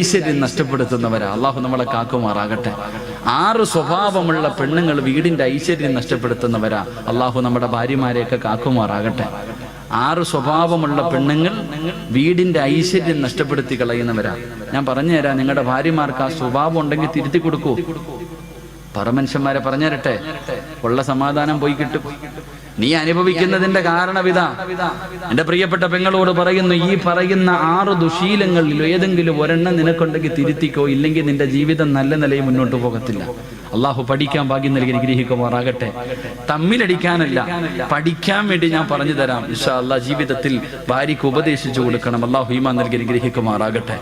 ഐശ്വര്യം നഷ്ടപ്പെടുത്തുന്നവരാ. അള്ളാഹു നമ്മളെ കാക്കുമാറാകട്ടെ. 6 സ്വഭാവമുള്ള പെണ്ണുങ്ങൾ വീടിന്റെ ഐശ്വര്യം നഷ്ടപ്പെടുത്തുന്നവരാ. അള്ളാഹു നമ്മുടെ ഭാര്യമാരെയൊക്കെ കാക്കുമാറാകട്ടെ. 6 സ്വഭാവമുള്ള പെണ്ണുങ്ങൾ വീടിന്റെ ഐശ്വര്യം നഷ്ടപ്പെടുത്തി കളയുന്നവരാ. ഞാൻ പറഞ്ഞുതരാം, നിങ്ങളുടെ ഭാര്യമാർക്ക് ആ സ്വഭാവം ഉണ്ടെങ്കിൽ തിരുത്തി കൊടുക്കൂ. പറമനുഷ്യന്മാരെ പറഞ്ഞു തരട്ടെ, ഉള്ള സമാധാനം പോയി കിട്ടും. നീ അനുഭവിക്കുന്നതിന്റെ കാരണവിതാ. എന്റെ പ്രിയപ്പെട്ട പെങ്ങളോട് പറയുന്നു, ഈ പറയുന്ന 6 ദുശീലങ്ങളിൽ ഏതെങ്കിലും ഒരെണ്ണം നിനക്കുണ്ടെങ്കിൽ തിരുത്തിക്കോ, ഇല്ലെങ്കിൽ നിന്റെ ജീവിതം നല്ല നിലയിൽ മുന്നോട്ട് പോകത്തില്ല. അള്ളാഹു പഠിക്കാൻ ഭാഗ്യം നൽകി അനുഗ്രഹിക്കുമാറാകട്ടെ. തമ്മിലടിക്കാനല്ല, പഠിക്കാൻ വേണ്ടി ഞാൻ പറഞ്ഞു തരാം. ഇൻഷാ അല്ലാഹ് ജീവിതത്തിൽ ഭാര്യയ്ക്ക് ഉപദേശിച്ചു കൊടുക്കണം. അള്ളാഹു ഈമാൻ നൽകി അനുഗ്രഹിക്കുമാറാകട്ടെ.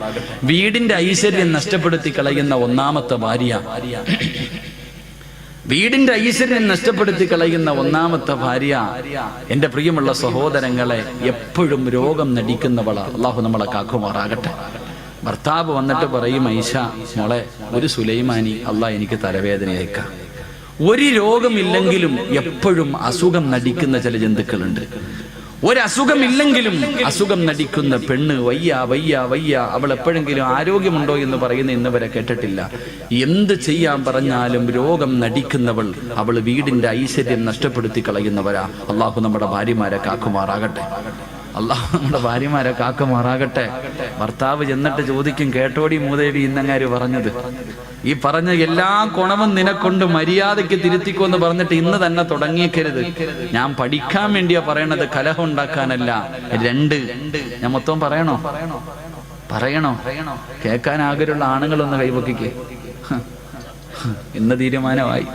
വീടിന്റെ ഐശ്വര്യം നഷ്ടപ്പെടുത്തി കളയുന്ന ഒന്നാമത്തെ ഭാര്യ, വീടിന്റെ ഐശ്വര്യം നഷ്ടപ്പെടുത്തി കളയുന്ന ഒന്നാമത്തെ ഭാര്യ, എന്റെ പ്രിയമുള്ള സഹോദരങ്ങളെ, എപ്പോഴും രോഗം നടിക്കുന്നവളാ. അള്ളാഹു നമ്മളെ കാക്കുമാറാകട്ടെ. ഭർത്താവ് വന്നിട്ട് പറയും, ഐഷ മോളെ, ഒരു സുലൈമാനി അള്ളാഹ് എനിക്ക് തലവേദനയേക്കാം. ഒരു രോഗമില്ലെങ്കിലും എപ്പോഴും അസുഖം നടിക്കുന്ന ചില ജന്തുക്കളുണ്ട്. ഒരസുഖമില്ലെങ്കിലും അസുഖം നടിക്കുന്ന പെണ്ണ്, വയ്യ വയ്യ വയ്യ. അവൾ എപ്പോഴെങ്കിലും ആരോഗ്യമുണ്ടോ എന്ന് പറയുന്ന ഇന്ന് വരെ കേട്ടിട്ടില്ല. എന്ത് ചെയ്യാൻ പറഞ്ഞാലും രോഗം നടിക്കുന്നവൾ, അവൾ വീടിന്റെ ഐശ്വര്യം നഷ്ടപ്പെടുത്തി കളയുന്നവരാ. അള്ളാഹു നമ്മുടെ ഭാര്യമാരെ കാക്കുമാറാകട്ടെ. അള്ളാഹു നമ്മുടെ ഭാര്യമാരെ കാക്കുമാറാകട്ടെ. ഭർത്താവ് ചെന്നിട്ട് ചോദിക്കും, കേട്ടോടി മൂദേവി ഇന്നങ്ങാര് പറഞ്ഞത്, ഈ പറഞ്ഞ എല്ലാ ഗുണവും നിനക്കൊണ്ട് മര്യാദയ്ക്ക് തിരുത്തിക്കോന്ന് പറഞ്ഞിട്ട് ഇന്ന് തന്നെ തുടങ്ങിയേക്കരുത്. ഞാൻ പഠിക്കാൻ വേണ്ടിയാ പറയണത്, കലഹം ഉണ്ടാക്കാനല്ല. 2 ഞാൻ മൊത്തം പറയണോ? കേൾക്കാൻ ആഗ്രഹമുള്ള ആണുങ്ങളൊന്ന് കൈപൊക്കിക്ക്. ഇന്ന് തീരുമാനമായി.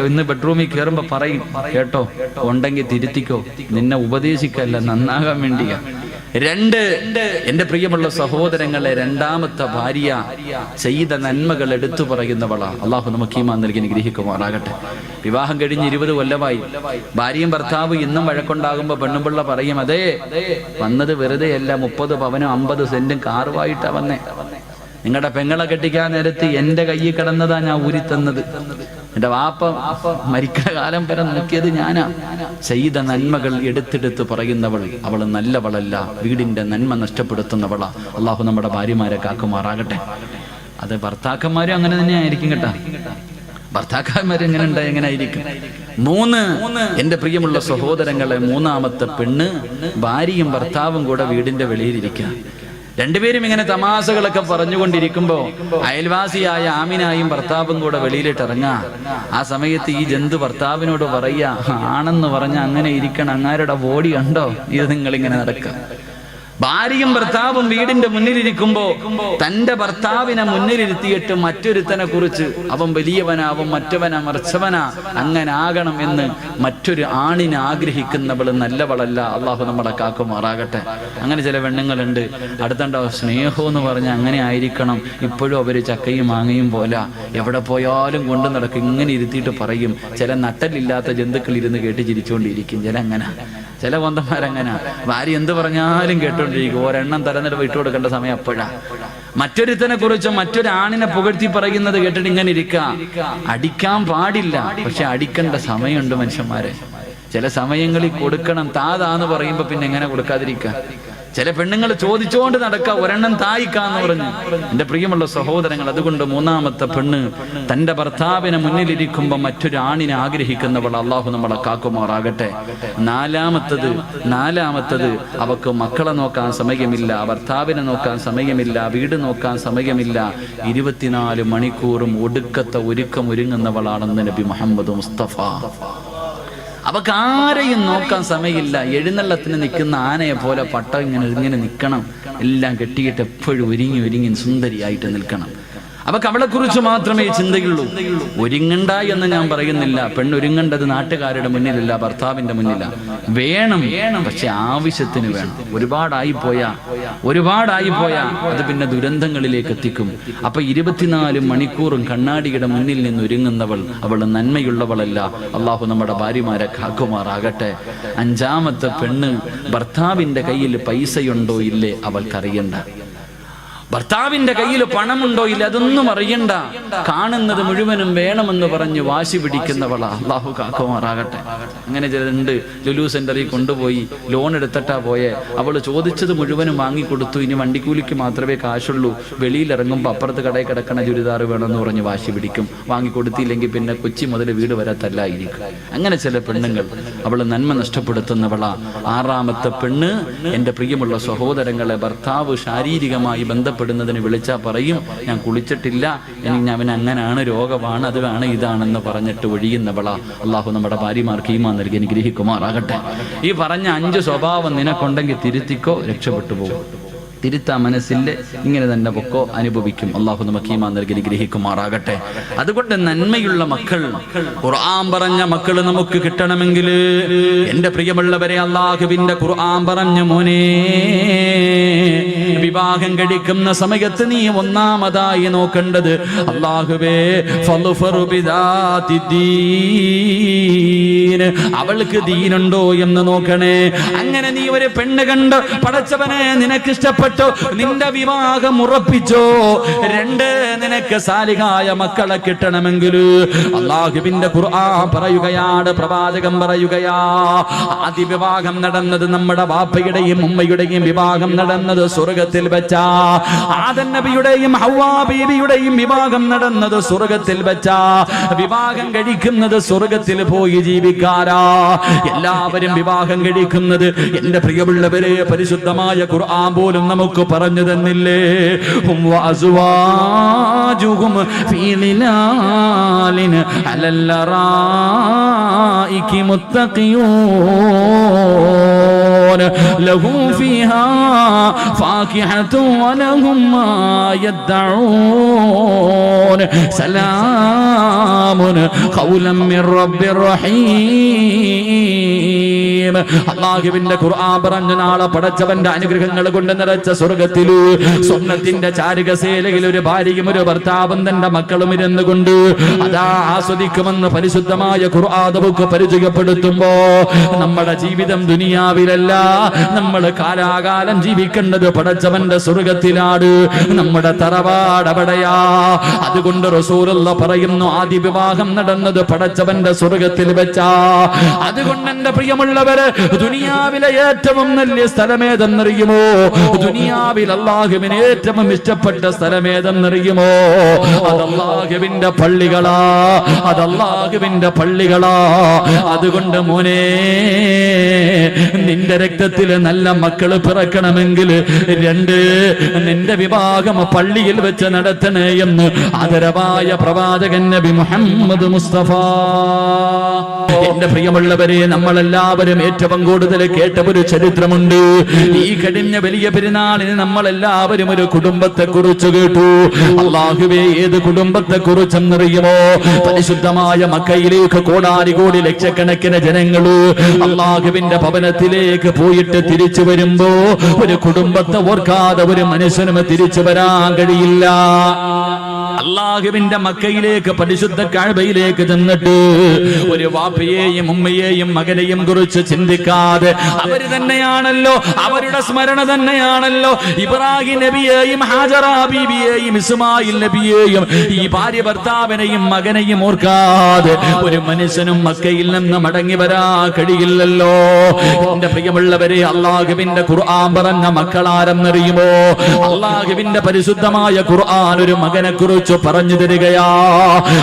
ഇന്ന് ബെഡ്റൂമിൽ കയറുമ്പോ പറയും, കേട്ടോ, ഉണ്ടെങ്കിൽ തിരുത്തിക്കോ, നിന്നെ ഉപദേശിക്കല്ല, നന്നാകാൻ വേണ്ടിയാ. 2 എന്റെ പ്രിയമുള്ള സഹോദരങ്ങളെ, രണ്ടാമത്തെ ഭാര്യ ചെയ്ത നന്മകൾ എടുത്തു പറയുന്നവളാ. അള്ളാഹു നമുക്ക് ഈമാൻ നൽകി അനുഗ്രഹിക്കുമാറാകട്ടെ. വിവാഹം കഴിഞ്ഞ് 20 കൊല്ലമായി. ഭാര്യയും ഭർത്താവ് ഇന്നും വഴക്കുണ്ടാകുമ്പോ പെണ്ണുപിള്ള പറയും, അതേ വന്നത് വെറുതെ അല്ല, 30 പവനും 50 സെന്റും കാറുമായിട്ടാ വന്നേ. നിങ്ങളുടെ പെങ്ങളെ കെട്ടിക്കാൻ നേരത്ത് എന്റെ കയ്യിൽ കിടന്നതാ ഞാൻ ഊരിത്തന്നത്. എന്റെ വാപ്പ മരിക്കുന്ന കാലം വരെ നോക്കിയത് ഞാനാ. ചെയ്ത നന്മകൾ എടുത്തെടുത്ത് പറയുന്നവൾ, അവൾ നല്ലവളല്ല, വീടിന്റെ നന്മ നഷ്ടപ്പെടുത്തുന്നവളാ. അള്ളാഹു നമ്മുടെ ഭാര്യമാരെ കാക്കുമാറാകട്ടെ. അത് ഭർത്താക്കന്മാരും അങ്ങനെ തന്നെ ആയിരിക്കും കേട്ടാ. ഭർത്താക്കന്മാരും എങ്ങനെ ഉണ്ടായി എങ്ങനെ ആയിരിക്കും. 3 എന്റെ പ്രിയമുള്ള സഹോദരങ്ങളെ, മൂന്നാമത്തെ പെണ്ണ്, ഭാര്യയും ഭർത്താവും കൂടെ വീടിന്റെ വെളിയിലിരിക്കുക. 2 പേരും ഇങ്ങനെ തമാശകളൊക്കെ പറഞ്ഞുകൊണ്ടിരിക്കുമ്പോ അയൽവാസിയായ ആമിനായും ഭർത്താവും കൂടെ വെളിയിലിട്ട് ഇറങ്ങാ. ആ സമയത്ത് ഈ ജന്തു ഭർത്താവിനോട് പറയാ, ആണെന്ന് പറഞ്ഞ അങ്ങനെ ഇരിക്കണം, അങ്ങാരുടെ ബോഡി കണ്ടോ, ഇത് നിങ്ങളിങ്ങനെ നടക്കുക. ഭാര്യയും ഭർത്താവും വീടിന്റെ മുന്നിലിരിക്കുമ്പോ തന്റെ ഭർത്താവിനെ മുന്നിലിരുത്തിയിട്ട് മറ്റൊരുത്തനെ കുറിച്ച്, അവൻ വലിയവനാ, അവൻ മറ്റവനാ, മറിച്ചവനാ, അങ്ങനെ ആകണം എന്ന് മറ്റൊരു ആണിനെ ആഗ്രഹിക്കുന്നവൾ നല്ലവളല്ല. അള്ളാഹു നമ്മളെ കാക്കുമാറാകട്ടെ. അങ്ങനെ ചില പെണ്ണുങ്ങളുണ്ട്, അടുത്തണ്ടോ സ്നേഹം എന്ന് പറഞ്ഞ അങ്ങനെ ആയിരിക്കണം, ഇപ്പോഴും അവര് ചക്കയും മാങ്ങയും പോലെ എവിടെ പോയാലും കൊണ്ടു നടക്കും. ഇങ്ങനെ ഇരുത്തിയിട്ട് പറയും. ചില നട്ടലില്ലാത്ത ജന്തുക്കൾ ഇരുന്ന് കേട്ട് ചിരിച്ചുകൊണ്ടിരിക്കും. ചില കൊന്തന്മാരങ്ങനെ ഭാര്യ എന്ത് പറഞ്ഞാലും കേട്ടോണ്ടിരിക്കും. ഒരെണ്ണം തലനില വിട്ടു കൊടുക്കേണ്ട സമയം അപ്പോഴാ. മറ്റൊരുത്തനെ കുറിച്ച് മറ്റൊരു ആണിനെ പുകഴ്ത്തി പറയുന്നത് കേട്ടിട്ട് ഇങ്ങനെ ഇരിക്കുക. അടിക്കാൻ പാടില്ല, പക്ഷെ അടിക്കേണ്ട സമയമുണ്ട് മനുഷ്യന്മാരെ. ചില സമയങ്ങളിൽ കൊടുക്കണം. താതാന്ന് പറയുമ്പോ പിന്നെ എങ്ങനെ കൊടുക്കാതിരിക്കുക? ചില പെണ്ണുങ്ങൾ ചോദിച്ചുകൊണ്ട് നടക്കുക, ഒരെണ്ണം തായിക്കാന്ന് പറഞ്ഞു. എന്റെ പ്രിയമുള്ള സഹോദരങ്ങൾ, അതുകൊണ്ട് മൂന്നാമത്തെ പെണ്ണ് തന്റെ ഭർത്താവിനെ മുന്നിലിരിക്കുമ്പോ മറ്റൊരു ആണിനെ ആഗ്രഹിക്കുന്നവൾ. അള്ളാഹു നമ്മളെ കാക്കുമാറാകട്ടെ. നാലാമത്തത് അവക്ക് മക്കളെ നോക്കാൻ സമയമില്ല, ഭർത്താവിനെ നോക്കാൻ സമയമില്ല, വീട് നോക്കാൻ സമയമില്ല. 24 മണിക്കൂറും ഒടുക്കത്തെ ഒരുങ്ങുന്നവളാണെന്ന് നബി മുഹമ്മദ് മുസ്തഫ. അവക്ക് ആരെയും നോക്കാൻ സമയമില്ല. എഴുന്നള്ളത്തിന് നിൽക്കുന്ന ആനയെ പോലെ പട്ട ഇങ്ങനെ നിൽക്കണം. എല്ലാം കെട്ടിയിട്ട് എപ്പോഴും ഒരുങ്ങി സുന്ദരിയായിട്ട് നിൽക്കണം. അവക്ക് അവളെ കുറിച്ച് മാത്രമേ ചിന്തയുള്ളൂ. ഒരുങ്ങണ്ട എന്ന് ഞാൻ പറയുന്നില്ല. പെണ്ണൊരുങ്ങേണ്ടത് നാട്ടുകാരുടെ മുന്നിലല്ല, ഭർത്താവിന്റെ മുന്നില. വേണം, പക്ഷെ ആവശ്യത്തിന് വേണം. ഒരുപാടായി പോയാ അത് പിന്നെ ദുരന്തങ്ങളിലേക്ക് എത്തിക്കും. അപ്പൊ 24 മണിക്കൂറും കണ്ണാടിയുടെ മുന്നിൽ നിന്ന് ഒരുങ്ങുന്നവൾ, അവൾ നന്മയുള്ളവളല്ല. അള്ളാഹു നമ്മുടെ ഭാര്യമാരെ കാക്കുമാറാകട്ടെ. 5ാമത്തെ പെണ്ണ്, ഭർത്താവിന്റെ കയ്യിൽ പൈസയുണ്ടോ ഇല്ലേ അവൾക്കറിയണ്ട. ഭർത്താവിന്റെ കയ്യിൽ പണമുണ്ടോ ഇല്ല അതൊന്നും അറിയണ്ട, കാണുന്നത് മുഴുവനും വേണമെന്ന് പറഞ്ഞ് വാശി പിടിക്കുന്നവളാ. അള്ളാഹു കാക്കുമാറാകട്ടെ. അങ്ങനെ ചിലരുണ്ട്, ലുലു സെന്ററിൽ കൊണ്ടുപോയി ലോൺ എടുത്തിട്ടാ പോയെ, അവള് ചോദിച്ചത് മുഴുവനും വാങ്ങിക്കൊടുത്തു, ഇനി വണ്ടിക്കൂലിക്ക് മാത്രമേ കാശുള്ളൂ, വെളിയിലിറങ്ങുമ്പോൾ അപ്പുറത്ത് കടയിൽ കിടക്കണ ചുരിദാർ വേണമെന്ന് പറഞ്ഞ് വാശി പിടിക്കും, വാങ്ങിക്കൊടുത്തില്ലെങ്കിൽ പിന്നെ കൊച്ചി മുതൽ വീട് വരെ തല്ലായിരിക്കും. അങ്ങനെ ചില പെണ്ണുങ്ങൾ, അവള് നന്മ നഷ്ടപ്പെടുത്തുന്നവളാ. ആറാമത്തെ പെണ്ണ്, എൻ്റെ പ്രിയമുള്ള സഹോദരങ്ങളെ, ഭർത്താവ് ശാരീരികമായി ബന്ധപ്പെടുന്നതിന് വിളിച്ചാൽ പറയും ഞാൻ കുളിച്ചിട്ടില്ല, എനിക്ക് അവൻ അങ്ങനാണ്, രോഗമാണ്, അതാണ് ഇതാണെന്ന് പറഞ്ഞിട്ട് ഒഴിയുന്നവളാ. അള്ളാഹു നമ്മുടെ ഭാര്യമാർക്ക് ഈമാൻ നൽകി അനുഗ്രഹിക്കുമാറാകട്ടെ. ഈ പറഞ്ഞ 5 സ്വഭാവം നിനക്കുണ്ടെങ്കിൽ തിരുത്തിക്കോ, രക്ഷപ്പെട്ടു പോകും. തിരുത്താ മനസ്സില്ല, ഇങ്ങനെ തന്നെ പൊക്കോ, അനുഭവിക്കും. അള്ളാഹു നമുക്ക് ഈമാൻ നൽകി ഗ്രഹിക്കുമാറാകട്ടെ. അതുകൊണ്ട് നന്മയുള്ള മക്കൾ, ഖുർആൻ പറഞ്ഞ മക്കൾ നമുക്ക് കിട്ടണമെങ്കിൽ, എൻ്റെ പ്രിയമുള്ളവരെ, അള്ളാഹുവിന്റെ ഖുർആൻ പറഞ്ഞ മോനെ, വിവാഹം കഴിക്കുന്ന സമയത്ത് നീ ഒന്നാമതായി നോക്കേണ്ടത് അല്ലാഹുവേ അവൾക്ക് ദീനുണ്ടോ എന്ന് നോക്കണേ. അങ്ങനെ നീ ഒരു പെണ്ണ് കണ്ട് പടച്ചവനെ നിനക്ക് ഇഷ്ടപ്പെട്ടോ, നിന്റെ വിവാഹം ഉറപ്പിച്ചോ. 2, നിനക്ക് സാലിഹായ മക്കളെ കിട്ടണമെങ്കിൽ അല്ലാഹുവിന്റെ ഖുർആൻ പറയുകയാണ്, പ്രവാചകൻ പറയുകയാ, ആദ്യ വിവാഹം നടന്നത് നമ്മുടെ ബാപ്പയുടെയും ഉമ്മയുടെയും വിവാഹം നടന്നത് സ്വർഗത്തിൽ വെച്ചാ. ആദം നബിയുടെയും ഹവ്വാ ബീവിയുടെയും വിവാഹം നടന്നത് സ്വർഗത്തിൽ വെച്ചാ. വിവാഹം കഴിക്കുന്നത് സ്വർഗത്തിൽ പോയി ജീവിക്കാരാ. എല്ലാവരും വിവാഹം കഴിക്കുന്നത്, എൻ്റെ പ്രിയമുള്ളവരെ, പരിശുദ്ധമായ ഖുർആൻ പോലും നമുക്ക് പറഞ്ഞു തന്നില്ലേ, ഹും വഅസ്വാജുഹും ഫീ ളിലാലിൻ അലൽ ലറായികി മുത്തഖിയൂൻ ലഹും ഫീഹാ ഫാകിഹത്തു വലഹും മാ യദ്ദഊൻ സലാമുൻ ഖൗലൻ മിർ റബ്ബിർ റഹീം. അല്ലാഹുവിന്റെ ഖുർആൻ പറഞ്ഞ നാളെ പടച്ചവന്റെ അനുഗ്രഹങ്ങൾ കൊണ്ട് നിറച്ച സ്വർഗ്ഗത്തില് സ്വർണ്ണത്തിന്റെ ചാരുകസേലയിൽ ഒരു ഭാര്യയും ഒരു ഭർത്താവും തന്റെ മക്കളും ഇരുന്നു കൊണ്ട് അതാ ആസ്വദിക്കുമെന്ന് പരിശുദ്ധമായ ഖുർആൻ നമുക്ക് പരിചയപ്പെടുത്തുമ്പോ, നമ്മുടെ ജീവിതം ദുനിയാവിലല്ല, നമ്മൾ കാലാകാലം ജീവിക്കേണ്ടത് പടച്ചവന്റെ സ്വർഗ്ഗത്തിലാണ്. നമ്മുടെ തറവാട് അവിടെയാ. അതുകൊണ്ട് റസൂലുള്ള പറയുന്നു, ആദ്യ വിവാഹം നടന്നത് പടച്ചവന്റെ സ്വർഗ്ഗത്തിൽ വെച്ചാ. അതുകൊണ്ട് എന്റെ പ്രിയമുള്ളവര്, ദുനിയാവിലെ ഏറ്റവും നല്ല സ്ഥലമേതെന്നറിയുമോ? ദുനിയാവിൽ അല്ലാഹുവിന് ഏറ്റവും ഇഷ്ടപ്പെട്ട സ്ഥലമേതെന്നറിയുമോ? അതല്ലാഹുവിന്റെ പള്ളികളാ, അതല്ലാഹുവിന്റെ പള്ളികളാ. അതുകൊണ്ട് മോനെ, നിന്റെ രക്തത്തിൽ നല്ല മക്കള് പിറക്കണമെങ്കിൽ 2, നിന്റെ വിവാഹം പള്ളിയിൽ വെച്ച് നടത്തണേ എന്ന് ആദരവായ പ്രവാചകൻ നബി മുഹമ്മദ് മുസ്തഫ. എന്റെ പ്രിയമുള്ളവരെ, നമ്മളെല്ലാവരും ഏറ്റവും കൂടുതൽ കേട്ട ഒരു ചരിത്രമുണ്ട്. ഈ കഴിഞ്ഞ വലിയ പെരുന്നാളിന് നമ്മളെല്ലാവരും ഒരു കുടുംബത്തെ കുറിച്ച് കേട്ടു. അല്ലാഹുവേ, ഏത് കുടുംബത്തെ കുറിച്ചെന്നറിയുമോ? പരിശുദ്ധമായ മക്കയിലേക്ക് കോടാനുകോടി ലക്ഷക്കണക്കിന് ജനങ്ങള് അല്ലാഹുവിന്റെ ഭവനത്തിലേക്ക് പോയിട്ട് തിരിച്ചു വരുമ്പോ ഒരു കുടുംബത്തെ ഓർക്കാതെ ഒരു മനുഷ്യനും തിരിച്ചു വരാൻ കഴിയില്ല. അല്ലാഹുവിന്റെ മക്കയിലേക്ക്, പരിശുദ്ധ കഅബയിലേക്ക് ചെന്നിട്ട് ഒരു വാപ്പയെയും ഉമ്മയെയും മകനെയും കുറിച്ച് ചിന്തിക്കാതെ, അവര് തന്നെയാണല്ലോ, അവരുടെ സ്മരണ തന്നെയാണല്ലോ ഇബ്രാഹിം നബിയെയും ഹാജറ ബീവിയെയും ഇസ്മായിൽ നബിയെയും ഈ ഭാര്യ ഭർത്താവിനെയും മകനെയും ഓർക്കാതെ ഒരു മനുഷ്യനും മക്കയിൽ നിന്ന് മടങ്ങി വരാൻ കഴിയില്ലല്ലോ. എന്റെ പ്രിയമുള്ളവരെ, അല്ലാഹുവിന്റെ ഖുർആൻ പറഞ്ഞ മക്കളാരെന്നറിയുമോ? അല്ലാഹുവിന്റെ പരിശുദ്ധമായ ഖുർആൻ ഒരു മകനെ കുറിച്ച് പറഞ്ഞു തരികയാ.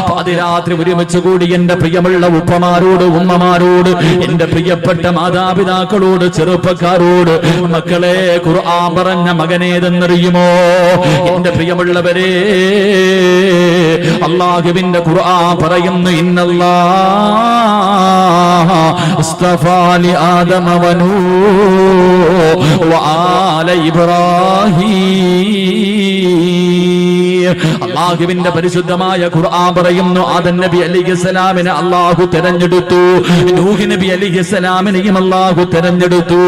പാതിരാത്രി ഒരുമിച്ച് കൂടി എന്റെ പ്രിയമുള്ള ഉപ്പമാരോട്, ഉമ്മമാരോട്, എന്റെ പ്രിയപ്പെട്ട മാതാപിതാക്കളോട്, ചെറുപ്പക്കാരോട്, മക്കളെ, ഖുർആൻ പറഞ്ഞ മകനേതെന്നറിയുമോ? എന്റെ പ്രിയമുള്ളവരെ, അല്ലാഹുവിന്റെ ഖുർആൻ പറയുന്നു, ഇന്നല്ലാഹ ഇസ്തഫാ ലി ആദമ വനൂഹ വആല ഇബ്രാഹീം അല്ലാഹുവിന്റെ പരിശുദ്ധമായ ഖുർആൻ പറയുന്നു ആദം നബി അലൈഹിസ്സലാമിനെ അല്ലാഹു തിരഞ്ഞെടുത്തു, നൂഹ് നബി അലൈഹിസ്സലാമിനെയും അല്ലാഹു തിരഞ്ഞെടുത്തു.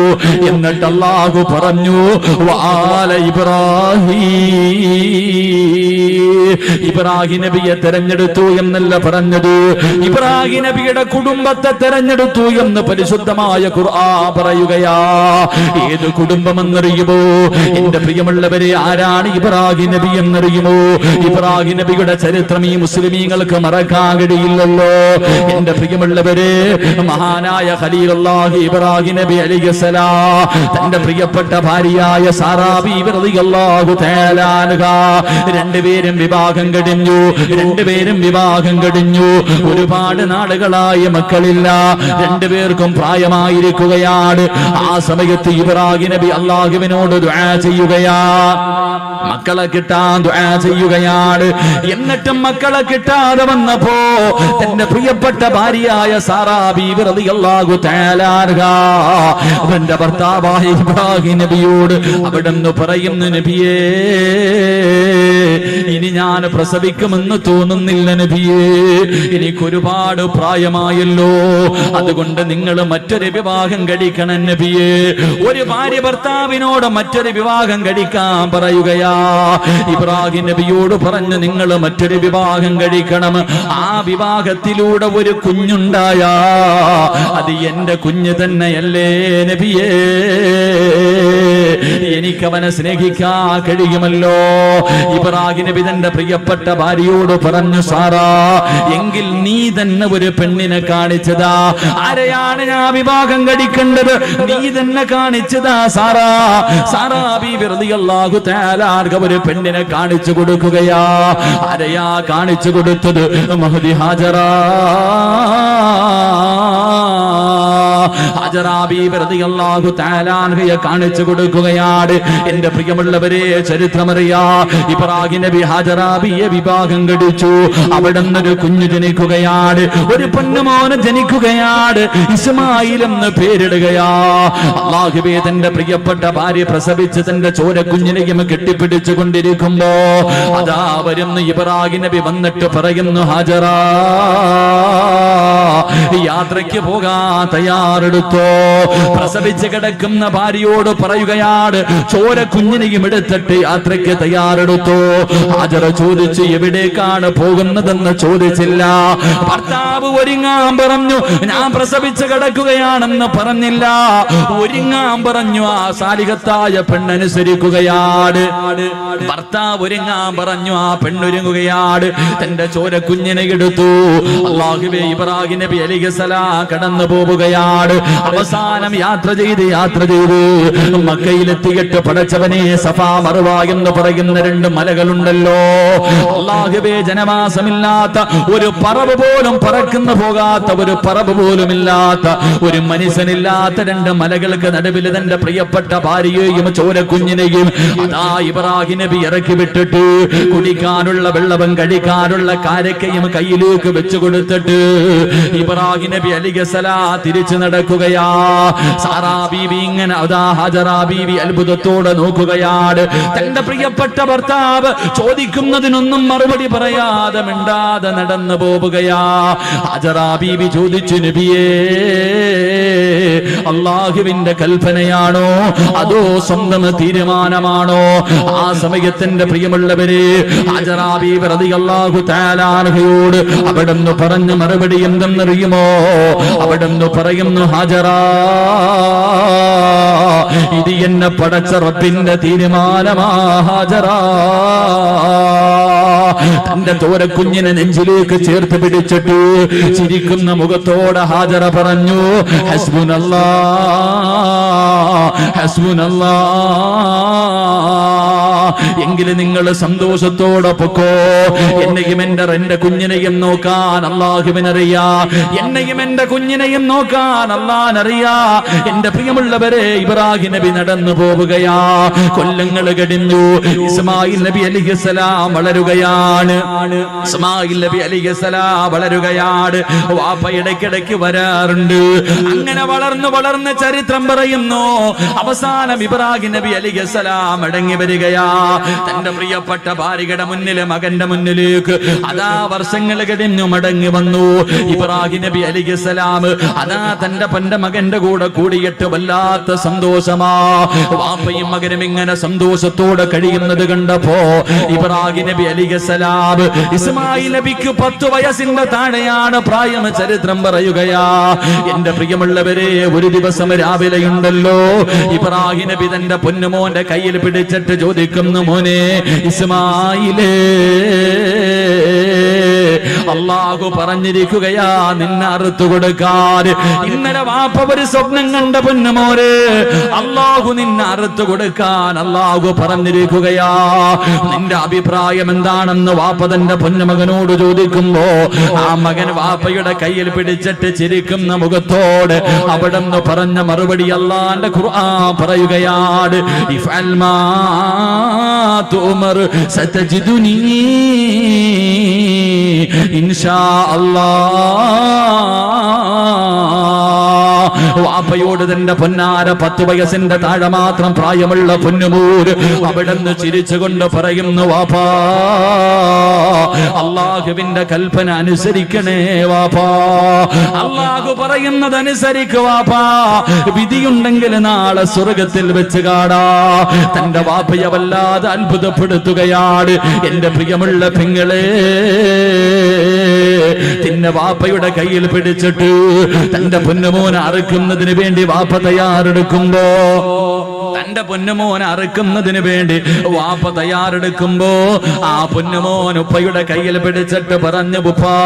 എന്നിട്ട് അല്ലാഹു പറഞ്ഞു വആല ഇബ്രാഹിം നബിയെ തെരഞ്ഞെടുത്തു എന്നല്ല പറഞ്ഞത്, ഇബ്രാഹിം നബിയുടെ കുടുംബത്തെ തെരഞ്ഞെടുത്തു എന്ന് പരിശുദ്ധമായ ഖുർആൻ പറയുകയാ. ഏത് കുടുംബമെന്നറിയുമോ എന്റെ പ്രിയമുള്ളവരെ? ആരാണ് ഇബ്രാഹിം നബി എന്നറിയുമോ? ഇബ്രാഹിം നബിയുടെ ചരിത്രം ഈ മുസ്ലിമീങ്ങൾക്ക് മറക്കാൻ കഴിയില്ലല്ലോ എന്റെ പ്രിയമുള്ളവരെ. മഹാനായ ഖലീലുള്ളാഹി ഇബ്രാഹിം നബി അലൈഹിസ്സലാം തന്റെ പ്രിയപ്പെട്ട ഭാര്യയായ സാറാ ബീവി റളിയല്ലാഹു തആല അൻഹാ രണ്ടുപേരും വിവാഹം കഴിഞ്ഞു. ഒരുപാട് നാളുകളായി മക്കളില്ല, രണ്ടുപേർക്കും പ്രായമായിരിക്കുകയാണ്. ആ സമയത്ത് ഇബ്രാഹിം നബി അല്ലാഹുവിനോട് ദുആ ചെയ്യുകയാ, മക്കളെ കിട്ടാൻ ദുആ ചെയ്യുകയാണ്. എന്നിട്ടും മക്കളെ കിട്ടാതെ വന്നപ്പോ തന്റെ പ്രിയപ്പെട്ട ഭാര്യയായ സാറാ ബീവി റളിയല്ലാഹു തആല അൻഹാ അവന്റെ ഭർത്താവായ ഇബ്രാഹിം നബിയോട് അവിടുന്ന് പറയുന്നു, നബിയേ ഇനി ഞാൻ പ്രസവിക്കുമെന്ന് തോന്നുന്നില്ല നബിയേ, എനിക്കൊരുപാട് പ്രായമായല്ലോ, അതുകൊണ്ട് നിങ്ങൾ മറ്റൊരു വിവാഹം കഴിക്കണം നബിയേ. ഒരു ഭാര്യ ഭർത്താവിനോട് മറ്റൊരു വിവാഹം കഴിക്കാൻ പറയുകയാ. ഇബ്രാഹിം നബിയോട് പറഞ്ഞു നിങ്ങൾ മറ്റൊരു വിവാഹം കഴിക്കണം, ആ വിവാഹത്തിലൂടെ ഒരു കുഞ്ഞുണ്ടായാ അത് എന്റെ കുഞ്ഞ് തന്നെയല്ലേ നബിയേ, എനിക്കവനെ സ്നേഹിക്കാൻ കഴിയുമല്ലോ. ഇബ്രാഹിം നബി തന്റെ പ്രിയപ്പെട്ട ഭാര്യയോട് പറഞ്ഞു, സാറാ എങ്കിൽ നീ തന്നെ ഒരു പെണ്ണിനെ കാണിച്ചതാ. ആരെയാണ് ഞാൻ വിവാഹം കഴിക്കേണ്ടത്? നീ തന്നെ കാണിച്ചതാ സാറാ. സാറാ ബീവി റളിയല്ലാഹു തആല അൻഹ ഒരു പെണ്ണിനെ കാണിച്ചു കൊടുക്കുകയാ. ആരെയാ കാണിച്ചു കൊടുത്തത്? മഹദി ഹാജറാ. ഹാജറാ ബീവി റളിയല്ലാഹു തആല അൻഹയെ കാണിച്ചു കൊടുക്കുകയാണ്. എന്റെ പ്രിയമുള്ളവരെ ചരിത്രമറിയാ, ഇബ്രാഹിം നബി ഹാജറാ ബിയെ വിവാഹം കഴിച്ചു. അവിടെ നിന്നൊരു കുഞ്ഞു ജനിക്കുകയാണ്, ഒരു പൊന്നുമോന് ജനിക്കുകയാണ്. ഇസ്മായിൽ എന്ന് പേരിടുകയാ. അല്ലാഹുവേ തന്റെ പ്രിയപ്പെട്ട ഭാര്യ പ്രസവിച്ച് തന്റെ ചോരക്കുഞ്ഞിനെയും കെട്ടിപ്പിടിച്ചു കൊണ്ടിരിക്കുമ്പോ അതാ വരുന്നു ഇബ്രാഹിം നബി വന്നിട്ട് പറയുന്നു, ഹാജറാ യാത്രയ്ക്ക് പോകാൻ തയ്യാറെടുത്തോ. പ്രസവിച്ച് കിടക്കുന്ന ഭാര്യയോട് പറയുകയാണ്, ചോര കുഞ്ഞിനെയും എടുത്തിട്ട് യാത്രയ്ക്ക് തയ്യാറെടുത്തോ. ഹാജറ ചോദിച്ചു, എവിടേക്കാണ് പോകുന്നതെന്ന് ചോദിച്ചില്ല. ഭർത്താവ് ഒരുങ്ങാൻ പറഞ്ഞു, ഞാൻ പ്രസവിച്ച് കിടക്കുകയാണെന്ന് പറഞ്ഞില്ല, ഒരുങ്ങാൻ പറഞ്ഞു. ആ സാലിഹത്തായ പെണ്ണനുസരിക്കുകയാണ്. ഭർത്താവ് ഒരുങ്ങാൻ പറഞ്ഞു, ആ പെണ്ണൊരുങ്ങുകയാണ്. തന്റെ ചോര കുഞ്ഞിനെ എടുത്തു. അല്ലാഹുവേ ഇബ്രാഹിം നബി അലൈഹിസ്സലാം കടന്നു പോവുകയാണ്. അവസാനം യാത്ര ചെയ്ത് മക്കയിലെത്തിയിട്ട് പടച്ചവനെ സഫാ മർവ എന്ന് പറയുന്ന രണ്ട് മലകളുണ്ടല്ലോ. അല്ലാഹുവേ ജനവാസമില്ലാത്ത ഒരു പറവ് പോലും പറക്കുന്ന പോകാത്ത ഒരു പറവ് പോലും ഇല്ലാത്ത ഒരു മനുഷ്യനില്ലാത്ത രണ്ട് മലകൾക്ക് നടുവിൽ തന്റെ പ്രിയപ്പെട്ട ഭാര്യയെയും ചോരക്കുഞ്ഞിനെയും അതാ ഇബ്രാഹിം നബി ഇറക്കി വിട്ടിട്ട് കുടിക്കാനുള്ള വെള്ളവും കഴിക്കാനുള്ള കാരക്കയും കയ്യിലേക്ക് വെച്ചു കൊടുത്തിട്ട് ഇബ്രാഹിം നബി അലൈഹിസ്സലാം തിരിച്ചു നടക്കുകയാ. സാറാ ബീവി ഇങ്ങനെ അതാ ഹാജറാ ബീവി അത്ഭുതത്തോടെ നോക്കുകയാണ്. തന്റെ പ്രിയപ്പെട്ട ഭർത്താവ് ചോദിക്കുന്നതിനൊന്നും മറുപടി പറയാതെ മിണ്ടാതെ നടന്നു പോവുകയാ. ഹാജറാ ബീവി ചോദിച്ചു, നബിയേ അല്ലാഹുവിന്റെ കൽപ്പനയാണോ അതോ സ്വന്തം തീരുമാനമാണോ? ആ സമയത്തിന്റെ പ്രിയമുള്ളവരെ ഹാജറാ ബീവി റളിയല്ലാഹു തആല അൻഹയോട് അവിടുന്ന് പറഞ്ഞ മറുപടി എന്തെന്നറിയുമോ? അവിടുന്ന് പറയുന്നു, ഹാജറാ ഇത് എന്നെ പടച്ച റബ്ബിന്റെ തീരുമാനമാ ഹാജറാ. തന്റെ ചോരക്കുഞ്ഞിനെ നെഞ്ചിലേക്ക് ചേർത്ത് പിടിച്ചിട്ട് ചിരിക്കുന്ന മുഖത്തോടെ ഹാജറ പറഞ്ഞു, ഹസ്ബുനല്ലാഹ് ഹസ്ബുനല്ലാഹ്, എങ്കിലും നിങ്ങൾ സന്തോഷത്തോടെ പൊക്കോ. എന്നെയും എന്റെ കുഞ്ഞിനെയും നോക്കാൻ അല്ലാഹുവിനറിയാ, എന്നെയും എന്റെ കുഞ്ഞിനെയും നോക്കാൻ അല്ലാഹുവിനറിയാ. എന്റെ പ്രിയമുള്ളവരെ ഇബ്രാഹിം നബി നടന്നു പോവുകയാ. കൊല്ലങ്ങൾ കഴിഞ്ഞു. ഇസ്മായിൽ നബി അലൈഹിസ്സലാം വളരുകയാ. വളരുകയാണ്. ഇസ്മായിൽ നബി അലൈഹിസ്സലാം വളരുകയാണ്. വാപ്പ ഇടയ്ക്കിടയ്ക്ക് വരാറുണ്ട്. അങ്ങനെ വളർന്ന് ചരിത്രം പറയുന്നു. അവസാനം ഇബ്രാഹിം നബി അലൈഹിസ്സലാം മടങ്ങി വരികയാ. തന്റെ പ്രിയപ്പെട്ട ഭാര്യയുടെ മുന്നില്, മകന്റെ മുന്നിലേക്ക് അതാ വർഷങ്ങൾ കഴിഞ്ഞു മടങ്ങി വന്നു. ഇബ്രാഹിം നബി അലൈഹിസ്സലാം അതാ തന്റെ മകന്റെ കൂടെ കൂടിയിട്ട് വല്ലാത്ത സന്തോഷമാ. വാപ്പയും മകനും ഇങ്ങനെ സന്തോഷത്തോടെ കഴിയുന്നത് കണ്ടപ്പോ ഇബ്രാഹിം നബി അലൈഹിസ്സലാം, ഇസ്മായിൽ നബിക്ക് 10 വയസ്സിന്റെ താഴെയാണ് പ്രായം. ചരിത്രം പറയുകയാ. എന്റെ പ്രിയമുള്ളവരെ, ഒരു ദിവസം രാവിലെയുണ്ടല്ലോ, ഇബ്രാഹിം നബി തന്റെ പൊന്നുമോന്റെ കയ്യിൽ പിടിച്ചിട്ട് ചോദിക്കുന്നു, മോനെ ഇസ്മായിലേ, അല്ലാഹു പറഞ്ഞിരിക്കുകയാ നിന്നെ അറുത്തു കൊടുക്കാൻ. ഇന്നലെ വാപ്പ ഒരു സ്വപ്നം കണ്ട പൊന്നുമോനെ, അല്ലാഹു നിന്നെ അറുത്തു കൊടുക്കാൻ അല്ലാഹു പറഞ്ഞിരിക്കുകയാ. നിന്റെ അഭിപ്രായം എന്താണെന്ന് വാപ്പ തന്റെ പൊന്നുമകനോട് ചോദിക്കുമ്പോ ആ മകൻ വാപ്പയുടെ കയ്യിൽ പിടിച്ചിട്ട് ചിരിക്കുന്ന മുഖത്തോട് അവിടെ നിന്ന് പറഞ്ഞ മറുപടി അല്ലാഹുവിന്റെ ഖുർആൻ പറയുകയാണ്, ഇഫ്അൽ മാ തുമർ സതജിദുനി ഇൻഷാ അല്ലാഹ്. വാപ്പയോട് തന്റെ പൊന്നാര 10 വയസ്സിന്റെ താഴെ മാത്രം പ്രായമുള്ള പൊന്നുമൂര് അവിടുന്ന് ചിരിച്ചുകൊണ്ട് പറയുന്നു, വാപ്പാ അല്ലാഹുവിന്റെ കൽപ്പന അനുസരിക്കണേ വാപ്പാ, അല്ലാഹു പറയുന്നത് അനുസരിക്കുക വാപ്പാ, വിധിയുണ്ടെങ്കിൽ നാളെ സ്വർഗത്തിൽ വെച്ച് കാണാ. തന്റെ വാപ്പയെ വല്ലാതെ അത്ഭുതപ്പെടുത്തുകയാണ്. എന്റെ പ്രിയമുള്ള പെങ്ങളെ, തിന്ന വാപ്പയുടെ കയ്യിൽ പിടിച്ചിട്ട് തന്റെ പൊന്നുമോനെ അറുക്കുന്നതിന് വേണ്ടി വാപ്പ തയ്യാറെടുക്കുമ്പോ, തന്റെ പൊന്നുമോനെ അറുക്കുന്നതിന് വേണ്ടി വാപ്പ തയ്യാറെടുക്കുമ്പോ ആ പൊന്നുമോൻ ഉപ്പയുടെ കയ്യിൽ പിടിച്ചിട്ട് പറഞ്ഞു, ഉപ്പാ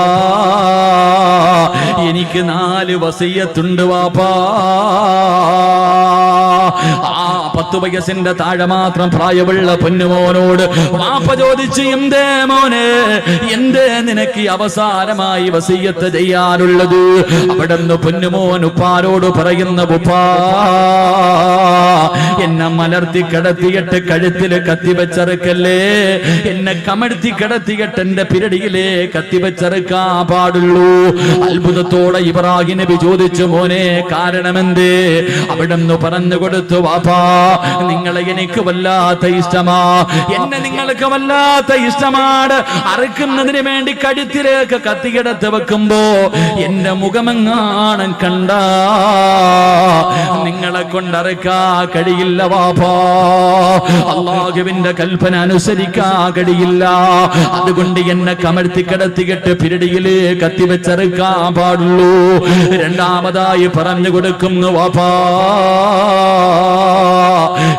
എനിക്ക് 4 വസിയ്യത്തുണ്ട് വാപ്പാ. ആ 10 വയസ്സിന്റെ താഴെ മാത്രം പ്രായമുള്ള പൊന്നുമോനോട് വാപ്പ ചോദിച്ചു, എന്തേ മോനെ, എന്തേ നിനക്ക് അവസാനമായി വസിയ്യത്ത് ചെയ്യാനുള്ളത്? അവിടുന്ന് പൊന്നുമോൻ ഉപ്പാരോട് പറയുന്ന, ഉപ്പാ എന്നെ മലർത്തി കിടത്തിയിട്ട് കഴുത്തില് കത്തിവെച്ചറുക്കല്ലേ, എന്നെ കമഴ്ത്തി കിടത്തിയിട്ട് എന്റെ പിരടിയിലെ കത്തിവെച്ചറുക്കാൻ പാടുള്ളൂ. അത്ഭുതത്തോടെ ഇബ്രാഹിം നബി ചോദിച്ചു, മോനെ കാരണമെന്തേ? അവിടുന്ന് പറഞ്ഞു കൊടുത്തു, വാപ്പാ നിങ്ങളെ എനിക്ക് വല്ലാത്ത ഇഷ്ടമാ, എന്നെ നിങ്ങൾക്ക് വല്ലാത്ത ഇഷ്ടമാണ്. അറുക്കുന്നതിന് വേണ്ടി കഴുത്തിലേക്ക് കത്തികിടത്ത് വെക്കുമ്പോ എന്റെ മുഖമെങ്ങാനും കണ്ട നിങ്ങളെ കൊണ്ടറുക്കാ കഴിയില്ല വാപ്പാ, അല്ലാഹുവിന്റെ കൽപ്പന അനുസരിക്കാ കഴിയില്ല. അതുകൊണ്ട് എന്നെ കമഴ്ത്തി കിടത്തിയിട്ട് പിരടിയില് കത്തിവെച്ചറുക്കാൻ പാടുള്ളൂ. രണ്ടാമതായി പറഞ്ഞു കൊടുക്കുന്നു, വാപ്പാ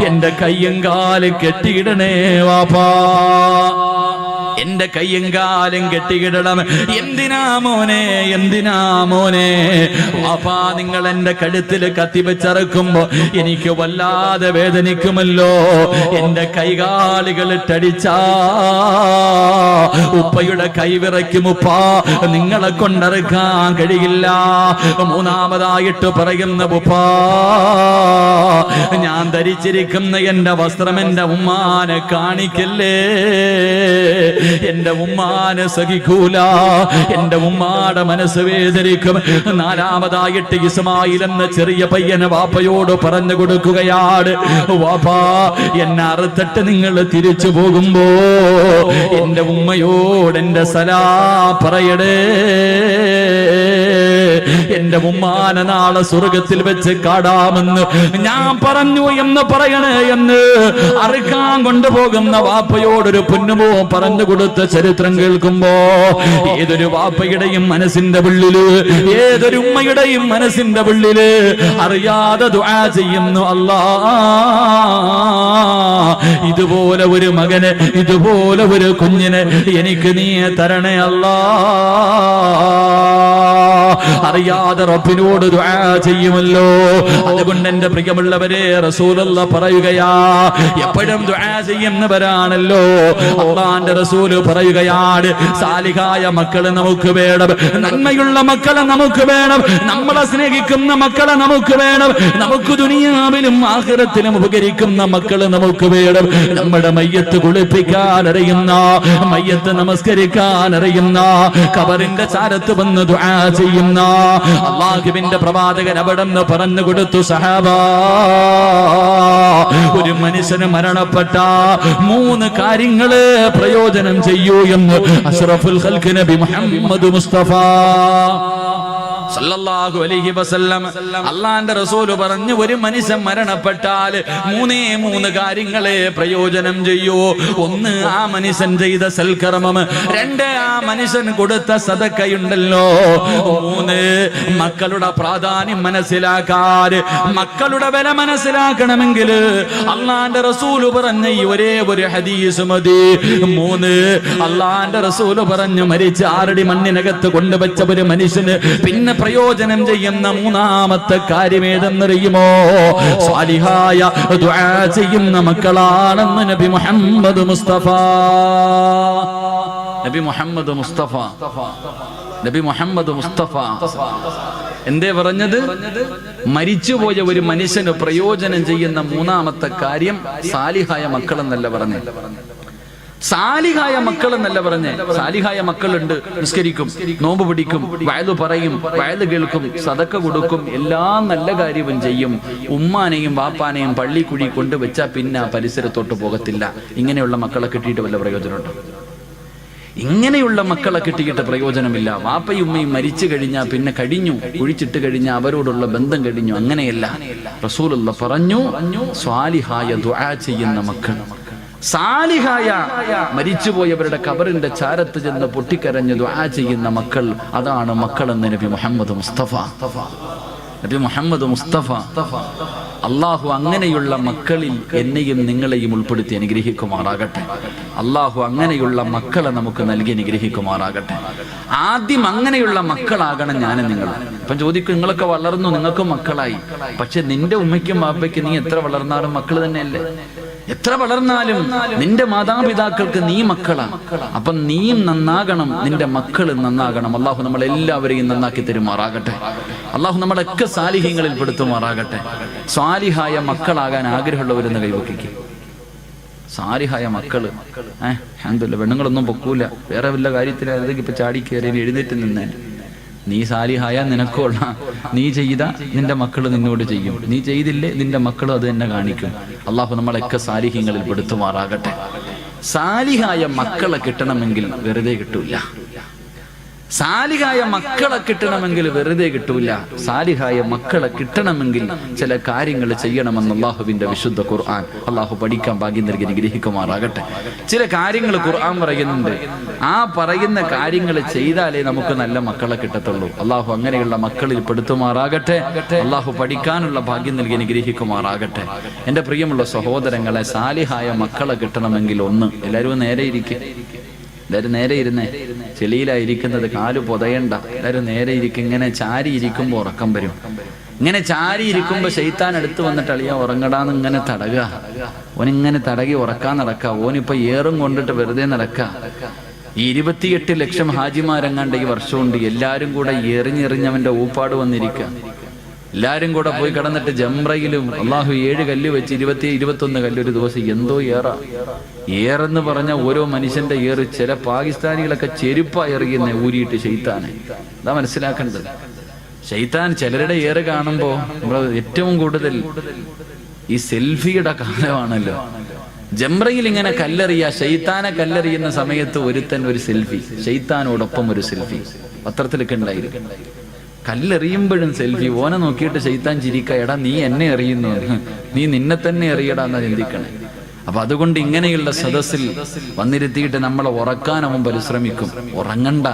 എന്റെ കയ്യും കാലും കെട്ടിയിടണേ വാപ്പാ, എന്റെ കയ്യും കാലും കെട്ടിയിടണം. എന്തിനാ മോനെ, എന്തിനാ മോനെ? വാപ്പാ നിങ്ങൾ എന്റെ കഴുത്തിൽ കത്തിവെച്ചറക്കുമ്പോ എനിക്ക് വല്ലാതെ വേദനിക്കുമല്ലോ. എന്റെ കൈകാലുകൾ ഇട്ടടിച്ചാ ഉപ്പയുടെ കൈവിറയ്ക്കും ഉപ്പാ, നിങ്ങളെ കൊണ്ടറുക്കാൻ കഴിയില്ല. മൂന്നാമതായിട്ട് പറയുന്ന, ഉപ്പാ ഞാൻ ധരിച്ചിരിക്കുന്ന എന്റെ വസ്ത്രം എന്റെ ഉമ്മാനെ കാണിക്കല്ലേ, എന്റെ ഉമ്മാനെ സഹിക്കൂല, എന്റെ ഉമ്മാടെ മനസ്സ് വേദനിക്കും. നാലാമതായിട്ട് ഇസ്മായിൽ എന്ന ചെറിയ പയ്യന് വാപ്പയോട് പറഞ്ഞു കൊടുക്കുകയാണ്, വാപ്പാ എന്നെ അറുത്തിട്ട് നിങ്ങൾ തിരിച്ചു പോകുമ്പോ എന്റെ ഉമ്മയോട് എന്റെ സലാം പറയടേ, എന്റെ ഉമ്മാനെ നാളെ സ്വർഗത്തിൽ വെച്ച് കാടാമെന്ന് ഞാൻ പറഞ്ഞു എന്ന് പറയണേ എന്ന് അറുക്കാൻ കൊണ്ടുപോകുന്ന വാപ്പയോടൊരു പൊന്നുമോ പറഞ്ഞു കൊടുത്ത ചരിത്രം കേൾക്കുമ്പോ ഏതൊരു വാപ്പയുടെയും മനസ്സിന്റെ ഉള്ളില്, ഏതൊരു ഉമ്മയുടെയും മനസ്സിന്റെ ഉള്ളില് അറിയാതെ ദുആ ചെയ്യുന്നു, അല്ലാ ഇതുപോലെ ഒരു മകന്, ഇതുപോലെ ഒരു കുഞ്ഞിന് എനിക്ക് നീ തരണേ അല്ലാ. അറിയാതെ റബ്ബിനോട് ദുആ ചെയ്യുമല്ലോ. അതുകൊണ്ട് എന്റെ പ്രിയമുള്ളവരെ റസൂലുള്ളാഹി പറയുകയാ, എപ്പോഴും ദുആ ചെയ്യുന്നവരാണല്ലോ. അല്ലാഹുവിന്റെ റസൂൽ പറയുകയാണ്, സാലിഹായ മക്കളെ നമുക്ക് വേണം, നന്മയുള്ള മക്കളെ നമുക്ക് വേണം, നമ്മളെ സ്നേഹിക്കുന്ന മക്കളെ നമുക്ക് വേണം, നമുക്ക് ദുനിയാവിലും ആഖിറത്തിലും ഉപകരിക്കുന്ന മക്കളെ നമുക്ക് വേണം. നമ്മുടെ മയ്യത്ത് കുളിപ്പിക്കാൻ അറിയുന്ന, മയ്യത്ത് നമസ്കരിക്കാൻ അറിയുന്ന, ഖബറിന്റെ ചാരത്ത് വന്ന് ദുആ ചെയ്യുന്ന അല്ലാഹുവിന്റെ പ്രവാചകൻ അവിടെ നിന്ന് പറഞ്ഞു കൊടുത്തു, സഹാബാ, ഒരു മനുഷ്യന് മരണപ്പെട്ട 3 കാര്യങ്ങള് പ്രയോജനം ചെയ്യൂ എന്ന് അഷ്റഫുൽ ഖൽഖ് നബി മുഹമ്മദ് മുസ്തഫ സല്ലല്ലാഹു അലൈഹി വസല്ലം അല്ലാഹുവിന്റെ റസൂൽ പറഞ്ഞു, ഒരു മനുഷ്യൻ മരണപ്പെട്ടാൽ 3 കാര്യങ്ങളെ പ്രയോജനം ചെയ്യൂ. 1, ആ മനുഷ്യൻ ചെയ്ത സൽക്കർമ്മം. 2, ആ മനുഷ്യൻ കൊടുത്ത സദഖയുണ്ടല്ലോ. 3, മക്കളുടെ പ്രാധാന്യം മനസ്സിലാക്കാൻ, മക്കളുടെ വില മനസ്സിലാക്കണമെങ്കിൽ അല്ലാഹുവിന്റെ റസൂൽ പറഞ്ഞ ഈ ഒരേ ഒരു ഹദീസ് മതി. 3, അല്ലാഹുവിന്റെ റസൂൽ പറഞ്ഞു, മരിച്ച 6 അടി മണ്ണിനകത്ത് കൊണ്ടുവച്ച ഒരു മനുഷ്യന് പിന്നെ പ്രയോജനം ചെയ്യുന്ന 3ാമത്തെ കാര്യം ഏതെന്നറിയുമോ? സാലിഹായ ദുആ ചെയ്യുന്ന മക്കളാണെന്ന് നബി മുഹമ്മദ് മുസ്തഫ. നബി മുഹമ്മദ് മുസ്തഫ, നബി മുഹമ്മദ് മുസ്തഫ എന്തേ പറഞ്ഞത്? മരിച്ചുപോയ ഒരു മനുഷ്യന് പ്രയോജനം ചെയ്യുന്ന 3ാമത്തെ കാര്യം സാലിഹായ മക്കളെന്നല്ല പറഞ്ഞേ, സാലിഹായ മക്കൾ എന്നല്ല പറഞ്ഞേ. സാലിഹായ മക്കളുണ്ട്, നിസ്കരിക്കും, നോമ്പ് പിടിക്കും, വയല് പറയും, വയല് കേൾക്കും, സദക്ക കൊടുക്കും, എല്ലാ നല്ല കാര്യവും ചെയ്യും. ഉമ്മാനെയും വാപ്പാനെയും പള്ളിക്കുഴി കൊണ്ടുവച്ചാൽ പിന്നെ ആ പരിസരത്തോട്ട് പോകത്തില്ല. ഇങ്ങനെയുള്ള മക്കളെ കിട്ടിയിട്ട് വല്ല പ്രയോജനമുണ്ടോ? ഇങ്ങനെയുള്ള മക്കളെ കിട്ടിയിട്ട് പ്രയോജനമില്ല. വാപ്പയും ഉമ്മയും മരിച്ചു കഴിഞ്ഞാൽ പിന്നെ കഴിഞ്ഞു, കുഴിച്ചിട്ട് കഴിഞ്ഞാൽ അവരോടുള്ള ബന്ധം കഴിഞ്ഞു. അങ്ങനെയല്ല. റസൂലുള്ളാഹി പറഞ്ഞു, സ്വാലിഹായ ദുആ ചെയ്യുന്ന മക്കൾ, സാലിഹായ മരിച്ചുപോയവരുടെ ഖബറിന്റെ ചാരത്ത് ചെന്ന് പൊട്ടിക്കരഞ്ഞ് ദുആ ചെയ്യുന്ന മക്കൾ, അതാണ് മക്കളെന്ന് നബി മുഹമ്മദ് മുസ്തഫ. നബി മുഹമ്മദ് മുസ്തഫ. അള്ളാഹു അങ്ങനെയുള്ള മക്കളിൽ എന്നെയും നിങ്ങളെയും ഉൾപ്പെടുത്തി അനുഗ്രഹിക്കുമാറാകട്ടെ. അള്ളാഹു അങ്ങനെയുള്ള മക്കളെ നമുക്ക് നൽകി അനുഗ്രഹിക്കുമാറാകട്ടെ. ആദ്യം അങ്ങനെയുള്ള മക്കളാകണം ഞാനും നിങ്ങൾ. ഇപ്പം ചോദിക്കും, നിങ്ങളൊക്കെ വളർന്നു, നിങ്ങൾക്ക് മക്കളായി, പക്ഷെ നിന്റെ ഉമ്മയ്ക്കും വാപ്പയ്ക്കും നീ എത്ര വളർന്നാലും മക്കൾ തന്നെയല്ലേ? എത്ര വളർന്നാലും നിന്റെ മാതാപിതാക്കൾക്ക് നീ മക്കളാണ്. അപ്പം നീയും നന്നാകണം, നിന്റെ മക്കളും നന്നാകണം. അള്ളാഹു നമ്മളെല്ലാവരെയും നന്നാക്കി തരുമാറാകട്ടെ. അള്ളാഹു നമ്മളൊക്കെ സാലിഹ്യങ്ങളിൽ പെടുത്തുമാറാകട്ടെ. സാലിഹായ മക്കളാകാൻ ആഗ്രഹമുള്ളവരെന്ന് കൈവക്കിക്കും. സാലിഹായ മക്കള് അൽഹംദുലില്ലാഹ്, പെണ്ണുങ്ങളൊന്നും പൊക്കൂല, വേറെ വല്ല കാര്യത്തിലും ഇപ്പൊ ചാടി കയറി എഴുന്നേറ്റ് നിന്നേ. നീ സാലിഹായ നിനക്കുള്ള, നീ ചെയ്ത നിന്റെ മക്കൾ നിന്നോട് ചെയ്യും, നീ ചെയ്തില്ലേ നിന്റെ മക്കളും അത് തന്നെ കാണിക്കും. അള്ളാഹു നമ്മളൊക്കെ സാലിഹ്യങ്ങളിൽ പെടുത്തുമാറാകട്ടെ. സാലിഹായ മക്കളെ കിട്ടണമെങ്കിൽ വെറുതെ കിട്ടൂല. സാലിഹായ മക്കളെ കിട്ടണമെങ്കിൽ വെറുതെ കിട്ടൂല. സാലിഹായ മക്കളെ കിട്ടണമെങ്കിൽ ചില കാര്യങ്ങൾ ചെയ്യണമെന്ന് അള്ളാഹുവിന്റെ വിശുദ്ധ ഖുർആൻ. അള്ളാഹു പഠിക്കാൻ ഭാഗ്യം നൽകി അനുഗ്രഹിക്കുമാറാകട്ടെ. ചില കാര്യങ്ങൾ ഖുർആൻ പറയുന്നുണ്ട്, ആ പറയുന്ന കാര്യങ്ങൾ ചെയ്താലേ നമുക്ക് നല്ല മക്കളെ കിട്ടത്തുള്ളൂ. അള്ളാഹു അങ്ങനെയുള്ള മക്കളിൽ പെടുത്തുമാറാകട്ടെ. അള്ളാഹു പഠിക്കാനുള്ള ഭാഗ്യം നൽകി അനുഗ്രഹിക്കുമാറാകട്ടെ. എൻ്റെ പ്രിയമുള്ള സഹോദരങ്ങളെ, സാലിഹായ മക്കളെ കിട്ടണമെങ്കിൽ ഒന്ന്, എല്ലാവരും നേരെ ഇരിക്കും. എല്ലാവരും നേരെ ഇരുന്നേ. ചെളിയിലായിരിക്കുന്നത്, കാല് പൊതയണ്ട. എല്ലാവരും നേരെ ഇരിക്കും. ഇങ്ങനെ ചാരി ഇരിക്കുമ്പോൾ ഉറക്കം വരും. ഇങ്ങനെ ചാരി ഇരിക്കുമ്പോൾ ശൈത്താൻ അടുത്ത് വന്നിട്ട് അളിയാ ഉറങ്ങടാന്ന് ഇങ്ങനെ തടകുക. ഓനിങ്ങനെ തടകി ഉറക്കാൻ നടക്കുക. ഓനിപ്പോ ഏറും കൊണ്ടിട്ട് വെറുതെ നടക്കുക. ഈ 28 ലക്ഷം ഹാജിമാരെങ്ങാണ്ട് ഈ വർഷമുണ്ട്. എല്ലാവരും കൂടെ എറിഞ്ഞെറിഞ്ഞവന്റെ ഊപ്പാട് വന്നിരിക്കുക. എല്ലാരും കൂടെ പോയി കിടന്നിട്ട് ജംറയിലും അള്ളാഹു 7 കല്ല് വെച്ച് 21 കല്ല് ഒരു ദിവസം. എന്തോ ഏറെന്ന് പറഞ്ഞ ഓരോ മനുഷ്യന്റെ ഏറ്. ചില പാകിസ്ഥാനികളൊക്കെ ചെരുപ്പാ എറിയുന്ന ഊരിയിട്ട് ശൈത്താനെ. അതാ മനസ്സിലാക്കേണ്ടത്. ശൈത്താൻ ചിലരുടെ ഏറ് കാണുമ്പോ നമ്മൾ ഏറ്റവും കൂടുതൽ ഈ സെൽഫിയുടെ കാലമാണല്ലോ. ജംറയിൽ ഇങ്ങനെ കല്ലെറിയ, ശൈത്താനെ കല്ലെറിയുന്ന സമയത്ത് ഒരുത്തൻ ഒരു സെൽഫി, ശൈത്താനോടൊപ്പം ഒരു സെൽഫി പത്രത്തിലൊക്കെ ഉണ്ടായിരുന്നു. കല്ലെറിയുമ്പോഴും സെൽഫി. ഓനെ നോക്കിയിട്ട് ശൈത്താൻ ചിരിക്ക, എടാ നീ എന്നെ എറിയുന്നു, നീ നിന്നെ തന്നെ എറിയടാന്നാ ചിന്തിക്കണേ. അപ്പൊ അതുകൊണ്ട് ഇങ്ങനെയുള്ള സദസ്സിൽ വന്നിരുത്തിയിട്ട് നമ്മളെ ഉറക്കാൻ അവൻ പരിശ്രമിക്കും. ഉറങ്ങണ്ട,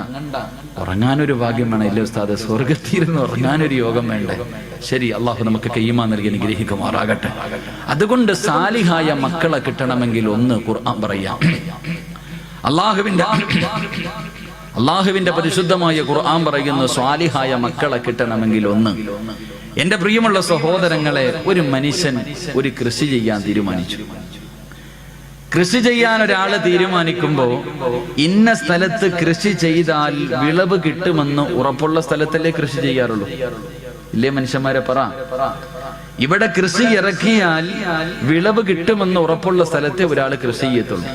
ഉറങ്ങാനൊരു ഭാഗ്യം വേണം. ഇല്ലേ ഉസ്താദ്, സ്വർഗത്തിരുന്ന് ഉറങ്ങാനൊരു യോഗം വേണ്ടേ? ശരി, അള്ളാഹു നമുക്ക് കയ്യുമാ നൽകി അനുഗ്രഹിക്കുമാറാകട്ടെ. അതുകൊണ്ട് സാലിഹായ മക്കളെ കിട്ടണമെങ്കിൽ ഒന്ന് ഖുർആൻ പറയാം. അള്ളാഹുവിന്റെ അള്ളാഹുവിന്റെ പരിശുദ്ധമായ ഖുർആൻ പറയുന്നു, സ്വാലിഹായ മക്കളെ കിട്ടണമെങ്കിൽ ഒന്ന്. എന്റെ പ്രിയമുള്ള സഹോദരങ്ങളെ, ഒരു മനുഷ്യൻ ഒരു കൃഷി ചെയ്യാൻ തീരുമാനിച്ചു. കൃഷി ചെയ്യാൻ ഒരാള് തീരുമാനിക്കുമ്പോ ഇന്ന സ്ഥലത്ത് കൃഷി ചെയ്താൽ വിളവ് കിട്ടുമെന്ന് ഉറപ്പുള്ള സ്ഥലത്തല്ലേ കൃഷി ചെയ്യാറുള്ളൂ? ഇല്ലേ മനുഷ്യന്മാരെ പറ. ഇവിടെ കൃഷി ഇറക്കിയാൽ വിളവ് കിട്ടുമെന്ന് ഉറപ്പുള്ള സ്ഥലത്തെ ഒരാൾ കൃഷി ചെയ്യത്തുള്ളൂ.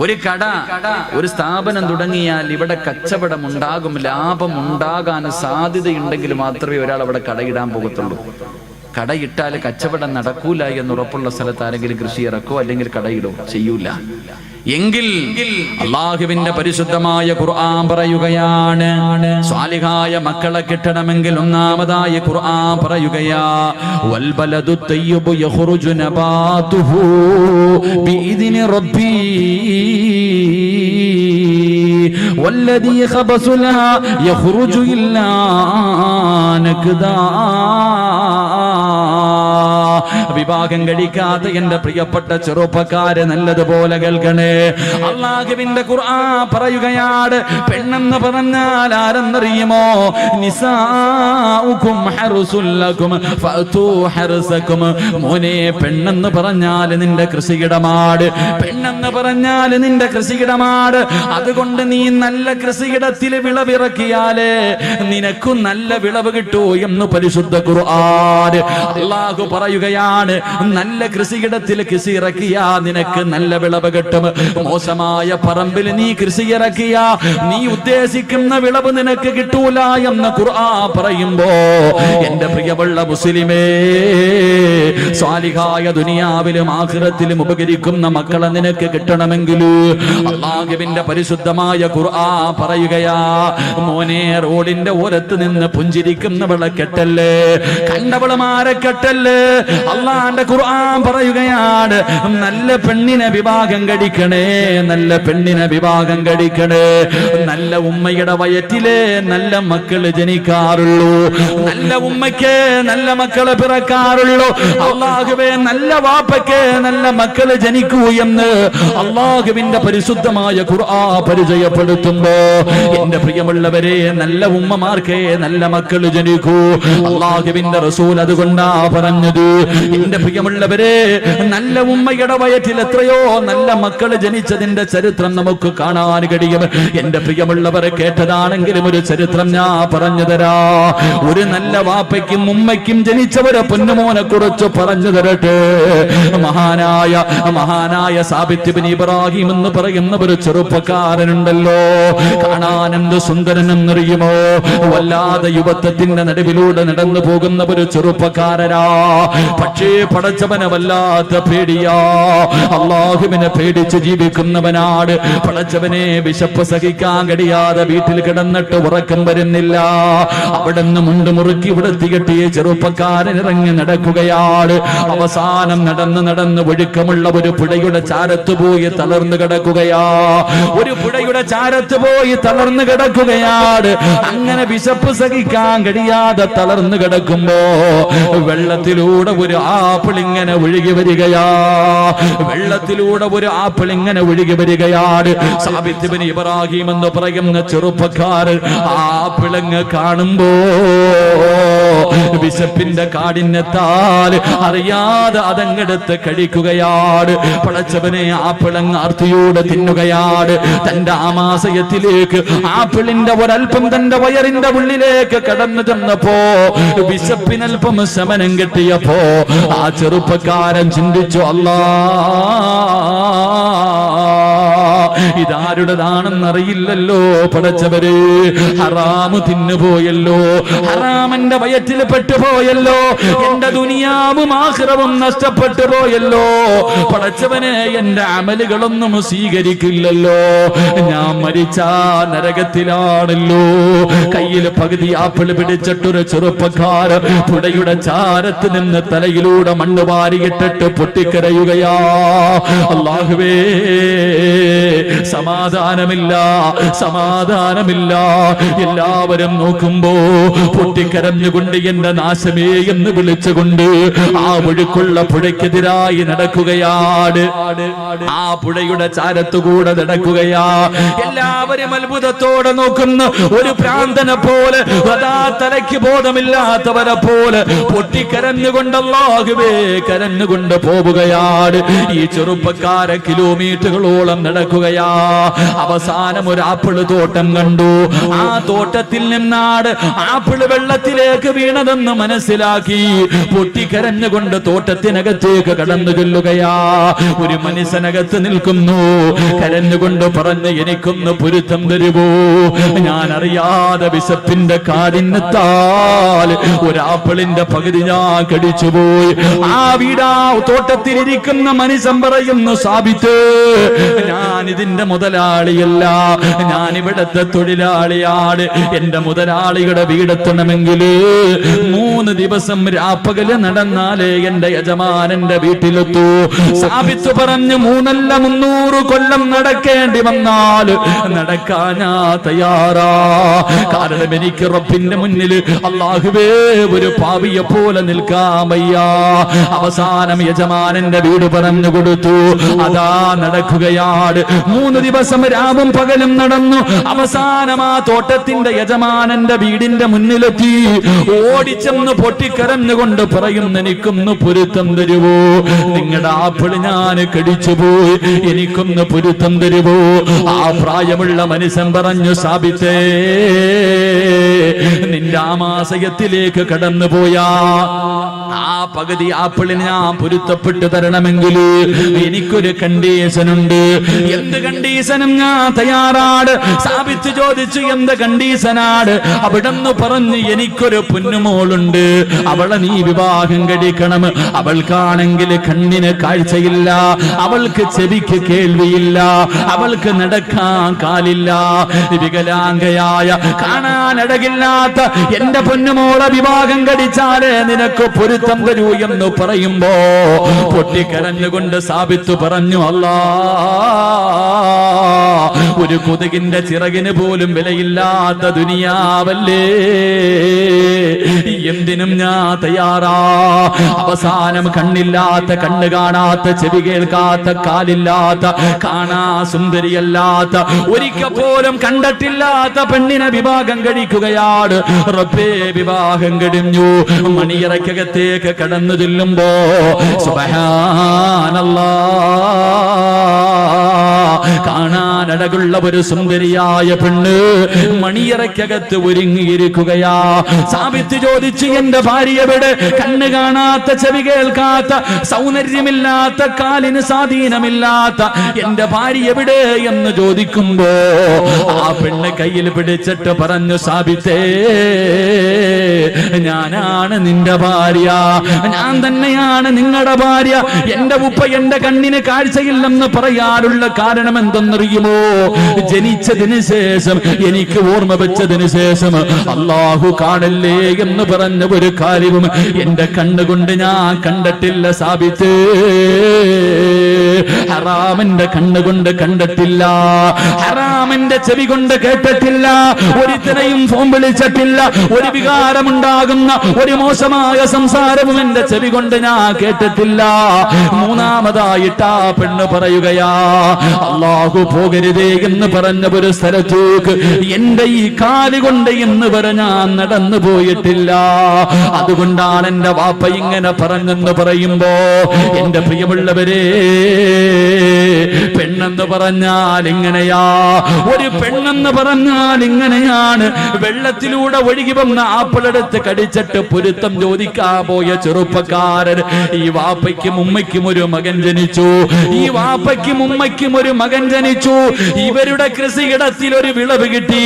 ഒരു കട, ഒരു സ്ഥാപനം തുടങ്ങിയാൽ ഇവിടെ കച്ചവടം ഉണ്ടാകും, ലാഭം ഉണ്ടാകാൻ സാധ്യതയുണ്ടെങ്കിൽ മാത്രമേ ഒരാൾ അവിടെ കടയിടാൻ പോകത്തുള്ളൂ. കടയിട്ടാൽ കച്ചവടം നടക്കൂല എന്ന് ഉറപ്പുള്ള സ്ഥലത്ത് ആരെങ്കിലും കൃഷി ഇറക്കോ അല്ലെങ്കിൽ കടയിടോ? ചെയ്യൂല. എങ്കിൽ അള്ളാഹുവിന്റെ പരിശുദ്ധമായ ഖുർആൻ പറയുകയാണ്, സ്വാലിഹായ മക്കളെ കിട്ടണമെങ്കിൽ ഒന്നാമതായി ഖുർആൻ പറയുകയാ, വൽ ബലദു തയ്യിബു യഖ്റുജു നബാതുഹു ബിഇദ്നി റബ്ബി വല്ലദീ ഖബസു ലഹാ യഖ്റുജു ഇല്ലാ നക്ദാ. വിവാഹം കഴിക്കാത്ത എന്റെ പ്രിയപ്പെട്ട ചെറുപ്പക്കാരെ നല്ലതുപോലെ കേൾക്കണേ. അല്ലാഹുവിന്റെ ഖുർആൻ പറയുകയാണ്, പെണ്ണെന്ന് പറഞ്ഞാൽ ആരെന്നറിയുമോ? നിസാഉകും ഹർസുൽ ലക്കും ഫഅതു ഹർസകും. മോനെ, പെണ്ണെന്ന് പറഞ്ഞാൽ നിന്റെ കൃഷിയിടമാണ്. പെണ്ണെന്ന് പറഞ്ഞാൽ നിന്റെ കൃഷിയിടമാണ്. അതുകൊണ്ട് നീ നല്ല കൃഷിയിടത്തിൽ വിളവിറക്കിയാലേ നിനക്കും നല്ല വിളവ് കിട്ടൂ എന്ന് പരിശുദ്ധ ഖുർആൻ. അല്ലാഹു പറയുകയാണ്, നല്ല കൃഷിയിടത്തിൽ കൃഷി ഇറക്കിയാ നിനക്ക് നല്ല വിളവ് കിട്ടും. മോശമായ പറമ്പിൽ നീ കൃഷി ഇറക്കിയാ നീ ഉദ്ദേശിക്കുന്ന വിളവ് നിനക്ക് കിട്ടൂല എന്ന് ഖുർആൻ പറയുമ്പോ, എന്റെ പ്രിയമുള്ള മുസ്ലിമേ, സ്വാലിഹായ ദുനിയാവിലും ആഖിറത്തിലും ഉപകരിക്കുന്ന മക്കളെ നിനക്ക് കിട്ടണമെങ്കിൽ അല്ലാഹുവിന്റെ പരിശുദ്ധമായ ഖുർആൻ പറയുകയാ, മോനെ, റോഡിന്റെ ഓരത്ത് നിന്ന് പുഞ്ചിരിക്കുന്നവളെ കെട്ടല്ലേ, കണ്ടവളമാരെ കെട്ടല്ലേ. അള്ളാന്റെ ഖുർആൻ പറയുകയാണ്, നല്ല പെണ്ണിനെ വിവാഹം കഴിക്കണേ, നല്ല പെണ്ണിനെ വിവാഹം കഴിക്കണേ. നല്ല ഉമ്മയുടെ വയറ്റിലെ നല്ല മക്കള് ജനിക്കാറുള്ളൂ. നല്ല ഉമ്മയ്ക്ക് നല്ല മക്കളെ പിറക്കാറുള്ളൂ. അള്ളാഹുവേ, നല്ല വാപ്പയ്ക്ക് നല്ല മക്കള് ജനിക്കൂ എന്ന് അള്ളാഹുവിന്റെ പരിശുദ്ധമായ ഖുർആൻ പരിചയപ്പെടുത്തുമ്പോ, എന്റെ പ്രിയമുള്ളവരെ, നല്ല ഉമ്മമാർക്ക് നല്ല മക്കള് ജനിക്കൂ. അള്ളാഹുവിന്റെ റസൂൽ അതുകൊണ്ടാ പറഞ്ഞത്, എന്റെ പ്രിയമുള്ളവരെ, നല്ല ഉമ്മയുടെ വയറ്റിൽ എത്രയോ നല്ല മക്കള് ജനിച്ചതിന്റെ ചരിത്രം നമുക്ക് കാണാൻ കഴിയും. എന്റെ പ്രിയമുള്ളവരെ, കേട്ടതാണെങ്കിലും ഒരു ചരിത്രം ഞാൻ പറഞ്ഞു തരാ. ഒരു നല്ല വാപ്പയ്ക്കും ഉമ്മയ്ക്കും ജനിച്ചവരെ പൊന്നുമോനെ കുറിച്ച് പറഞ്ഞു തരട്ടെ. മഹാനായ സാബിത്ത് ഇബ്നു ഇബ്രാഹിം എന്ന് പറയുന്ന ഒരു ചെറുപ്പക്കാരനുണ്ടല്ലോ. കാണാൻ എന്ത് സുന്ദരനെന്നറിയുമോ? വല്ലാതെ യുവത്വത്തിന്റെ നടുവിലൂടെ നടന്നു പോകുന്ന ഒരു ചെറുപ്പക്കാരനാ. പക്ഷേ പടച്ചവനെ വല്ലാത്ത പേടിയാ. അള്ളാഹുവിനെ പേടിച്ച് ജീവിക്കുന്നവനാണ്. പടച്ചവനെ വിശപ്പ് സഹിക്കാൻ കഴിയാതെ വീട്ടിൽ കിടന്നിട്ട് ഉറക്കം വരുന്നില്ല. അവിടെ നിന്ന് മുണ്ട് മുറുക്കി ഇവിടെത്തി കെട്ടിയ ചെറുപ്പക്കാരൻ ഇറങ്ങി നടക്കുകയാണ്. അവസാനം നടന്ന് ഒഴുക്കമുള്ള ഒരു പുഴയുടെ ചാരത്ത് പോയി തളർന്നു കിടക്കുകയാ. ഒരു പുഴയുടെ ചാരത്ത് പോയി തളർന്നു കിടക്കുകയാണ്. അങ്ങനെ വിശപ്പ് സഹിക്കാൻ കഴിയാതെ തളർന്നു കിടക്കുമ്പോ വെള്ളത്തിലൂടെ ഒരു ആപ്പിൾ ഇങ്ങനെ ഒഴുകി വരികയാ. വെള്ളത്തിലൂടെ ഒരു ആപ്പിൾ ഇങ്ങനെ ഒഴുകി വരികയാണ്. സാബിത്ത് ഇബ്നു ഇബ്രാഹിം എന്ന് പറയുന്ന ചെറുപ്പക്കാരൻ ആപ്പിളങ്ങ് കാണുമ്പോ വിശപ്പിന്റെ കാഠിന്യത്താൽ അറിയാതെ അതങ്ങെടുത്ത് കഴിക്കുകയാണ്. പടച്ചവനെ, ആപ്പിളങ്ങ് ആർത്തിയോടെ തിന്നുകയാണ്. തന്റെ ആമാശയത്തിലേക്ക് ആപ്പിളിന്റെ ഒരൽപ്പം തന്റെ വയറിന്റെ ഉള്ളിലേക്ക് കടന്നു ചെന്നപ്പോ വിശപ്പിനൽപ്പം ശമനം കിട്ടിയപ്പോ ആ ചെറുപ്പക്കാരൻ ചിന്തിച്ചു, അല്ലാ, ഇതാരുടേതാണെന്നറിയില്ലല്ലോ പടച്ചവര്. ഹറാമ് തിന്നുപോയല്ലോ, ഹറാമന്റെ വയറ്റിൽ പെട്ടുപോയല്ലോ, എന്റെ ദുനിയാവും ആഖിറവും നഷ്ടപ്പെട്ടു പോയല്ലോ. പടച്ചവനെ, എന്റെ അമലുകളൊന്നും സ്വീകരിക്കില്ലല്ലോ. ഞാൻ മരിച്ചാ നരകത്തിലാണല്ലോ. കയ്യിൽ പകുതി ആപ്പിൾ പിടിച്ചിട്ടൊരു ചെറുപ്പക്കാരൻ പുഴയുടെ ചാരത്ത് നിന്ന് തലയിലൂടെ മണ്ണ് വാരിയിട്ടിട്ട് പൊട്ടിക്കരയുകയാ. അല്ലാഹുവേ, സമാധാനമില്ല, സമാധാനമില്ല. എല്ലാവരും നോക്കുമ്പോ പൊട്ടിക്കരഞ്ഞുകൊണ്ട് എന്റെ നാശമേ എന്ന് വിളിച്ചുകൊണ്ട് ആ ഒഴുക്കുള്ള പുഴയ്ക്കെതിരായി നടക്കുകയാണ്. ആ പുഴയുടെ ചാരത്തുകൂടെ നടക്കുകയാ. എല്ലാവരും അത്ഭുതത്തോടെ നോക്കുന്ന ഒരു പ്രാന്തനെ പോലെ, അതാ തലയ്ക്ക് ബോധമില്ലാത്തവരെ പോലെ പൊട്ടിക്കരഞ്ഞുകൊണ്ട് അല്ലാഹുവേ കരഞ്ഞുകൊണ്ട് പോവുകയാണ്. ഈ ചെറുപ്പക്കാരെ കിലോമീറ്ററുകളോളം നടക്കുകയാ. അവസാനം ഒരു ആപ്പിള് തോട്ടം കണ്ടു. ആ തോട്ടത്തിൽ നിന്നാണ് ആപ്പിള് വെള്ളത്തിലേക്ക് വീണതെന്ന് മനസ്സിലാക്കി പൊട്ടിക്കരഞ്ഞുകൊണ്ട് തോട്ടത്തിനകത്തേക്ക് കടന്നു ചെല്ലുകയാ. ഒരു മനുഷ്യനകത്ത് നിൽക്കുന്നു, കരഞ്ഞുകൊണ്ട് പറഞ്ഞ് എനിക്കൊന്ന് പൊരുത്തം തരുമോ? ഞാൻ അറിയാതെ വിശപ്പിന്റെ കാഠിന്യത്താൽ ഒരാപ്പിളിന്റെ പകുതി ഞാൻ കടിച്ചുപോയി. ആ വീടാ തോട്ടത്തിലിരിക്കുന്ന മനുഷ്യൻ പറയുന്നു, സാബിത്ത്, ഞാൻ ഇതിന്റെ മുതലാളിയല്ല, ഞാൻ ഇവിടത്തെ തൊഴിലാളിയാണ്. എന്റെ മുതലാളിയുടെ വീടെത്തണമെങ്കിൽ 3 ദിവസം രാപ്പകല് നടന്നാലേ എന്റെ യജമാനന്റെ വീട്ടിലെത്തൂ. സാബിത്ത് പറഞ്ഞു, 3 അല്ല 300 കൊല്ലം നടക്കേണ്ടി വന്നാൽ നടക്കാൻ ഞാൻ തയ്യാറാ. കാരണം എനിക്ക് റബ്ബിന്റെ മുന്നിൽ അല്ലാഹുവേ ഒരു പാവിയെ പോലെ നിൽക്കാൻ വയ്യ. അവസാനം യജമാനന്റെ വീട് പറഞ്ഞു കൊടുത്തു. അതാ നടക്കുകയാണ്. 3 ദിവസം രാവും പകലും നടന്നു. അവസാനം ആ തോട്ടത്തിന്റെ യജമാനന്റെ വീടിന്റെ മുന്നിലെത്തി. ഓടിച്ചെന്ന് പൊട്ടിക്കരഞ്ഞുകൊണ്ട് പറയുന്നു, എനിക്കൊന്ന് പൊരുത്തം തരുവോ? നിങ്ങളുടെ ആപ്പിള് ഞാൻ കടിച്ചുപോയി, എനിക്കൊന്ന് പൊരുത്തം തരുവോ? ആ പ്രായമുള്ള മനുഷ്യൻ പറഞ്ഞു, സാബിത്തേ, നിന്റെ ആമാശയത്തിലേക്ക് കടന്നു പോയാ ആ പകുതി ആപ്പിളിന് ഞാൻ പൊരുത്തപ്പെട്ടു തരണമെങ്കിൽ എനിക്കൊരു കണ്ടീഷൻ ഉണ്ട്. എന്ത് കണ്ടീഷനും ഞാൻ തയ്യാറാണ്. സാബിത്ത് ചോദിച്ചു, എന്ത് കണ്ടീഷനാണ്? അവിടെന്ന് പറഞ്ഞു, എനിക്കൊരു പൊന്നുമോളുണ്ട്, അവളെ നീ വിവാഹം കഴിക്കണം. അവൾക്കാണെങ്കിൽ കണ്ണിന് കാഴ്ചയില്ല, അവൾക്ക് ചെവിക്ക് കേൾവിയില്ല, അവൾക്ക് നടക്കാൻ കാലില്ല, വികലാംഗയായ കാണാനടകില്ലാത്ത എന്റെ പൊന്നുമോളെ വിവാഹം കഴിച്ചാലേ നിനക്ക് പൊരുത്തം തരൂ എന്ന് പറയുമ്പോ പൊട്ടിക്കരഞ്ഞുകൊണ്ട് സാബിത്ത് പറഞ്ഞു, അല്ലാ, ഒരു കൊതുകിന്റെ ചിറകിന് പോലും വിലയില്ലാത്ത ദുനിയാവല്ലേ, എന്തിനും ഞാൻ തയ്യാറാ. അവസാനം കണ്ണില്ലാത്ത, കണ്ണ് കാണാത്ത, ചെവി കേൾക്കാത്ത, കാലില്ലാത്ത, കാണാ സുന്ദരിയല്ലാത്ത, ഒരിക്കൽ പോലും കണ്ടിട്ടില്ലാത്ത പെണ്ണിനെ വിവാഹം കഴിക്കുകയാണ്. റബ്ബേ, വിവാഹം കഴിഞ്ഞു. മണിയറയ്ക്കകത്തേക്ക് കടന്നു ചെല്ലുമ്പോ സുബ്ഹാനല്ലാഹ്, കാണാനടകുള്ള ഒരു സുന്ദരിയായ പെണ്ണ് മണിയറയ്ക്കകത്ത് ഒരുങ്ങിയിരിക്കുകയാ. സാബിത്ത് ചോദിച്ചു, എന്റെ ഭാര്യ എവിടെ? കണ്ണ് കാണാത്ത, ചെവി കേൾക്കാത്ത, സൗന്ദര്യമില്ലാത്ത, കാലിന് സ്വാധീനമില്ലാത്ത എന്റെ ഭാര്യ എവിടെ എന്ന് ചോദിക്കുമ്പോ ആ പെണ്ണ് കയ്യിൽ പിടിച്ചിട്ട് പറഞ്ഞു, സാബിത്തേ, ഞാനാണ് നിന്റെ ഭാര്യ, ഞാൻ തന്നെയാണ് നിങ്ങളുടെ ഭാര്യ. എന്റെ ഉപ്പ എന്റെ കണ്ണിന് കാഴ്ചയില്ലെന്ന് പറയാനുള്ള കാരണം എന്തെന്നറിയുമോ? ജനിച്ചതിന് ശേഷം, എനിക്ക് ഓർമ്മ വെച്ചതിന് ശേഷം അല്ലാഹു കാണല്ലേ എന്ന് പറഞ്ഞ ഒരു കാര്യവും എന്റെ കണ്ണുകൊണ്ട് ഞാൻ കണ്ടിട്ടില്ല സാബിത്ത്. ഹറാമിന്റെ കണ്ണുകൊണ്ട് കണ്ടിട്ടില്ല, ഹറാമിന്റെ ചെവി കൊണ്ട് കേട്ടിട്ടില്ല, ഒരുത്തനെയും ഫോൺ വിളിച്ചിട്ടില്ല, ഒരു വികാരമുണ്ടാകുന്ന ഒരു മോശമായ സംസാരവും എന്റെ ചെവി കൊണ്ട് ഞാൻ കേട്ടിട്ടില്ല. മൂന്നാമതായിട്ട് ആ പെണ്ണ് പറയുകയാ, അല്ലാഹു പോകരുതേ എന്ന് പറഞ്ഞ ഒരു സ്ഥലത്തേക്ക് എന്റെ ഈ കാലുകൊണ്ട് എന്ന് ഞാൻ നടന്നു പോയിട്ടില്ല. അതുകൊണ്ടാണ് എന്റെ വാപ്പ ഇങ്ങനെ പറഞ്ഞെന്ന് പറയുമ്പോ, എന്റെ പ്രിയമുള്ളവരെ, പെണ്ണെന്ന് പറഞ്ഞാൽ ഇങ്ങനെയാ, ഒരു പെണ്ണെന്ന് പറഞ്ഞാൽ ഇങ്ങനെയാണ്. വെള്ളത്തിലൂടെ ഒഴുകി വന്ന ആപ്പിളെടുത്ത് കടിച്ചിട്ട് പൊരുത്തം ചോദിക്കാൻ പോയ ചെറുപ്പക്കാരൻ, ഈ വാപ്പയ്ക്കും ഉമ്മയ്ക്കും ഒരു മകൻ ജനിച്ചു, ഈ വാപ്പയ്ക്കും ഉമ്മയ്ക്കും ഒരു മകൻ ജനിച്ചു. ഇവരുടെ കൃഷിയിടത്തിൽ ഒരു വിളവ് കിട്ടി.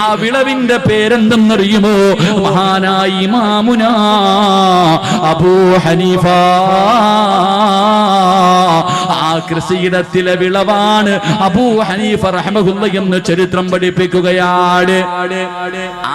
ആ വിളവിന്റെ പേരെന്തെന്നറിയുമോ? മഹാനായ ഇമാമുനാ അബൂ ഹനീഫ ആ കൃഷിയിടത്തിലെ വിളവാണ് അബൂ ഹനീഫ റഹ്മഹുല്ലാഹി എന്ന് ചരിത്രം പഠിപ്പിക്കുകയാണ്.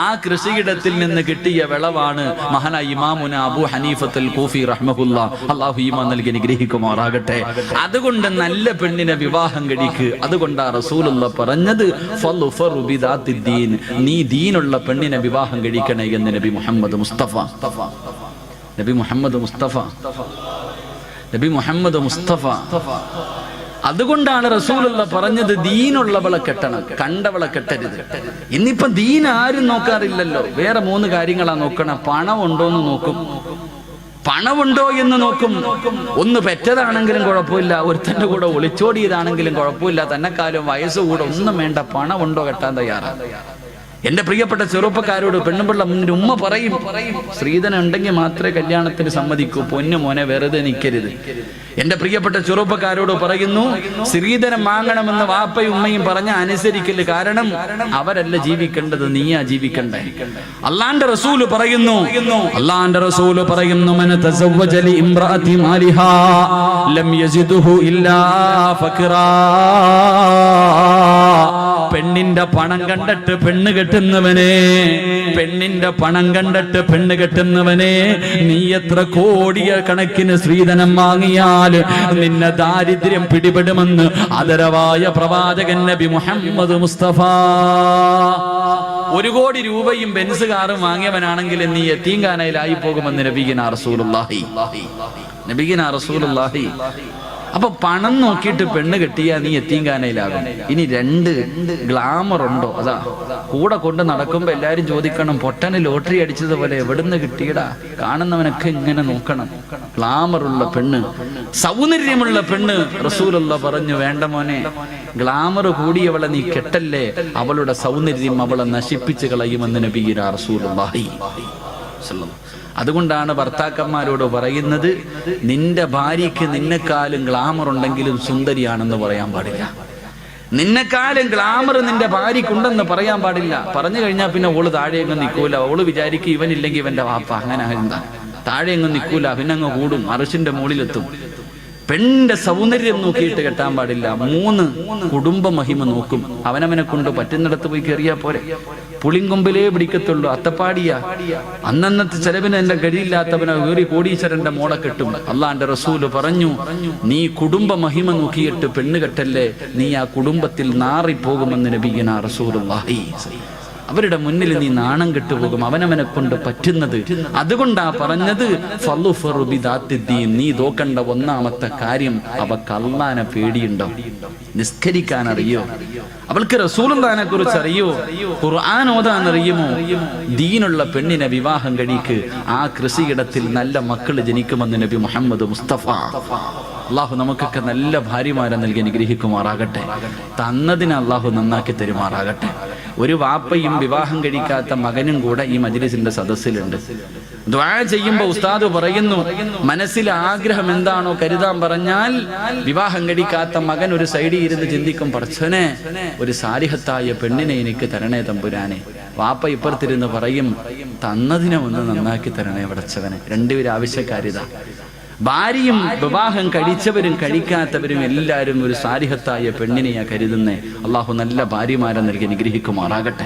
ആ കൃഷിയിടത്തിൽ നിന്ന് കിട്ടിയ വിളവാണ് മഹാനായ ഇമാമുന അബൂ ഹനീഫത്തുൽ കൂഫി റഹ്മഹുല്ലാഹ്, അല്ലാഹു ഈമാൻ നൽകി അനുഗ്രഹിക്കുമാറാകട്ടെ. അതുകൊണ്ട് നല്ല പെണ്ണിനെ വിവാഹം കഴിക്ക്. അതുകൊണ്ടാ റസൂലുള്ളാഹി പറഞ്ഞത് ഫളുഫറു ബിദാത്തിദ്ദീൻ, നീ ദീനുള്ള പെണ്ണിനെ വിവാഹം കഴിക്കണേ എന്ന് നബി മുഹമ്മദ് മുസ്തഫ. നബി മുഹമ്മദ് മുസ്തഫ, നബി മുഹമ്മദ് മുസ്തഫ. അതുകൊണ്ടാണ് റസൂലുള്ള പറഞ്ഞത് ദീനുള്ളവളെ കെട്ടണം, കണ്ടവളെ കെട്ടരുത്. ഇന്നിപ്പോ ദീൻ ആരും നോക്കാറില്ലല്ലോ. വേറെ 3 കാര്യങ്ങളാ നോക്കണം. പണം ഉണ്ടോന്ന് നോക്കും, പണമുണ്ടോ എന്ന് നോക്കും. ഒന്ന് പെറ്റതാണെങ്കിലും കുഴപ്പമില്ല, ഒരുത്തന്റെ കൂടെ ഒളിച്ചോടിയതാണെങ്കിലും കുഴപ്പമില്ല, തന്നെക്കാലം വയസ്സുകൂടെ ഒന്നും വേണ്ട, പണമുണ്ടോ കെട്ടാൻ തയ്യാറാണ്. എന്റെ പ്രിയപ്പെട്ട ചെറുപ്പക്കാരോട് പെണ്ണുപിള്ള മുന്നിൽ ഉമ്മ പറയും, സ്ത്രീധനം ഉണ്ടെങ്കിൽ മാത്രമേ കല്യാണത്തിന് സമ്മതിക്കൂ, പൊന്നു മോനെ വെറുതെ നിൽക്കരുത്. എന്റെ പ്രിയപ്പെട്ട ചെറുപ്പക്കാരോട് പറയുന്നു, സ്ത്രീധനം വാങ്ങണമെന്ന് വാപ്പയും ഉമ്മയും പറഞ്ഞ അനുസരിക്കല്. കാരണം അവരല്ല ജീവിക്കേണ്ടത്, നീയാ ജീവിക്കണ്ടേ. അള്ളാന്റെ റസൂല് പറയുന്നു, മൻ തസവ്വജ ലി ഇംറഅതി മാലിഹാ ലം യസിദുഹു ഇല്ലാ ഫഖറാ. പെണ്ണിന്റെ പണം കണ്ടിട്ട് പെണ്ണ് കെട്ടുന്നവനെ, പെണ്ണിന്റെ പണം കണ്ടിട്ട് പെണ്ണ് കെട്ടുന്നവനെ, നീ എത്ര കോടിയ കണക്കിന് സ്ത്രീധനം വാങ്ങിയാൽ നിന്നെ ദാരിദ്ര്യം പിടിപെടുമെന്ന് ആദരവായ പ്രവാചകൻ നബി മുഹമ്മദ് മുസ്തഫ. 1 കോടി രൂപയും ബെൻസ് കാറും വാങ്ങിയവനാണെങ്കിൽ നീ യതീംഖാനയിലായി പോകുമെന്ന് നബിഗിനാ റസൂലുള്ളാഹി, നബിഗിനാ റസൂലുള്ളാഹി. അപ്പൊ പണം നോക്കിയിട്ട് പെണ്ണ് കെട്ടിയാ നീ യതീംഖാനയിലാകും. ഇനി 2 ഗ്ലാമർ ഉണ്ടോ? അതാ കൂടെ കൊണ്ട് നടക്കുമ്പോ എല്ലാരും ചോദിക്കണം, പൊട്ടന് ലോട്ടറി അടിച്ചതുപോലെ എവിടുന്ന് കിട്ടിയടാ? കാണുന്നവനൊക്കെ ഇങ്ങനെ നോക്കണം. ഗ്ലാമറുള്ള പെണ്ണ്, സൗന്ദര്യമുള്ള പെണ്ണ്. റസൂലുള്ളാഹി പറഞ്ഞു, വേണ്ട മോനെ, ഗ്ലാമർ കൂടിയവളെ നീ കെട്ടല്ലേ, അവളുടെ സൗന്ദര്യം അവളെ നശിപ്പിച്ച് കളയുമെന്ന് നബിയിനാ റസൂലുള്ളാഹി. അതുകൊണ്ടാണ് ഭർത്താക്കന്മാരോട് പറയുന്നത്, നിന്റെ ഭാര്യയ്ക്ക് നിന്നെക്കാളും ഗ്ലാമർ ഉണ്ടെങ്കിലും സുന്ദരിയാണെന്ന് പറയാൻ പാടില്ല. നിന്നെക്കാളും ഗ്ലാമർ നിന്റെ ഭാര്യക്കുണ്ടെന്ന് പറയാൻ പാടില്ല. പറഞ്ഞു കഴിഞ്ഞാൽ പിന്നെ ഓള് താഴെയെങ്ങും നിൽക്കൂല. ഓള് വിചാരിക്കും ഇവനില്ലെങ്കിൽ ഇവന്റെ വാപ്പ, അങ്ങനെ എന്താ താഴെയെങ്ങും നിൽക്കൂല, പിന്നെ അങ്ങ് കൂടും, അർശിന്റെ മുകളിലെത്തും. പെണ്ണിന്റെ സൗന്ദര്യം നോക്കിയിട്ട് കെട്ടാൻ പാടില്ല. 3 കുടുംബ മഹിമ നോക്കും. അവനവനെ കൊണ്ട് പറ്റുന്നിടത്ത് പോയി കയറിയാ പോരെ. പുളിങ്കൊമ്പിലേ പിടിക്കത്തുള്ളൂ. അത്തപ്പാടിയ അന്നന്നത്തെ ചെലവിന് എന്റെ കഴിയില്ലാത്തവനെ വേറി കോടീശ്വരന്റെ മോളെ കെട്ടും. അള്ളാന്റെ റസൂല് പറഞ്ഞു, നീ കുടുംബ മഹിമ നോക്കിയിട്ട് പെണ്ണ് കെട്ടല്ലേ, നീ ആ കുടുംബത്തിൽ നാറിപ്പോകുമെന്ന് നബിയിനാ റസൂലുള്ളാഹി. അവരുടെ മുന്നിൽ നീ നാണം കെട്ടുപോകും, അവനവനെ കൊണ്ട് പറ്റുന്നത്. അതുകൊണ്ടാ പറഞ്ഞത് ഫളുഫറു ബിദാത്തിദ്ദീൻ, നീ നോക്കേണ്ട 1ാമത്തെ കാര്യം, അവൾക്ക് അല്ലാഹനെ പേടിയുണ്ടോ? നിസ്കരിക്കാൻ അറിയോ? അവൾക്ക് റസൂലുള്ളാഹിനെ കുറിച്ച് അറിയോ? ഖുർആൻ ഓതാൻ അറിയുമോ? ദീനുള്ള പെണ്ണിനെ വിവാഹം കഴിക്ക്. ആ കൃഷിയിടത്തിൽ നല്ല മക്കൾ ജനിക്കുമെന്ന് നബി മുഹമ്മദ് മുസ്തഫ. അള്ളാഹു നമുക്കൊക്കെ നല്ല ഭാര്യമാരെ നൽകി അനുഗ്രഹിക്കുമാറാകട്ടെ. തന്നതിന് അള്ളാഹു നന്നാക്കി തരുമാറാകട്ടെ. ഒരു വാപ്പയും വിവാഹം കഴിക്കാത്ത മകനും കൂടെ ഈ മജ്‌ലിസിന്റെ സദസ്സിലുണ്ട്. ദുആ ചെയ്യുമ്പോൾ ഉസ്താദ് പറയുന്നു, മനസ്സിലെ ആഗ്രഹം എന്താണോ കരുതാൻ പറഞ്ഞാൽ, വിവാഹം കഴിക്കാത്ത മകൻ ഒരു സൈഡിൽ ഇരുന്ന് ചിന്തിക്കും, പടച്ചോനെ ഒരു സാലിഹത്തായ പെണ്ണിനെ എനിക്ക് തരണേ തമ്പുരാനെ. വാപ്പ ഇപ്പുറത്തിരുന്ന് പറയും, തന്നതിനെ ഒന്ന് നന്നാക്കി തരണേ പടച്ചവനെ. 2 പേരും ആവശ്യക്കാരിതാ. ഭാര്യയും വിവാഹം കഴിച്ചവരും കഴിക്കാത്തവരും എല്ലാവരും ഒരു സാലിഹത്തായ പെണ്ണിനെയാ കരുതുന്നേ. അള്ളാഹു നല്ല ഭാര്യമാരെ നൽകി അനുഗ്രഹിക്കുമാറാകട്ടെ.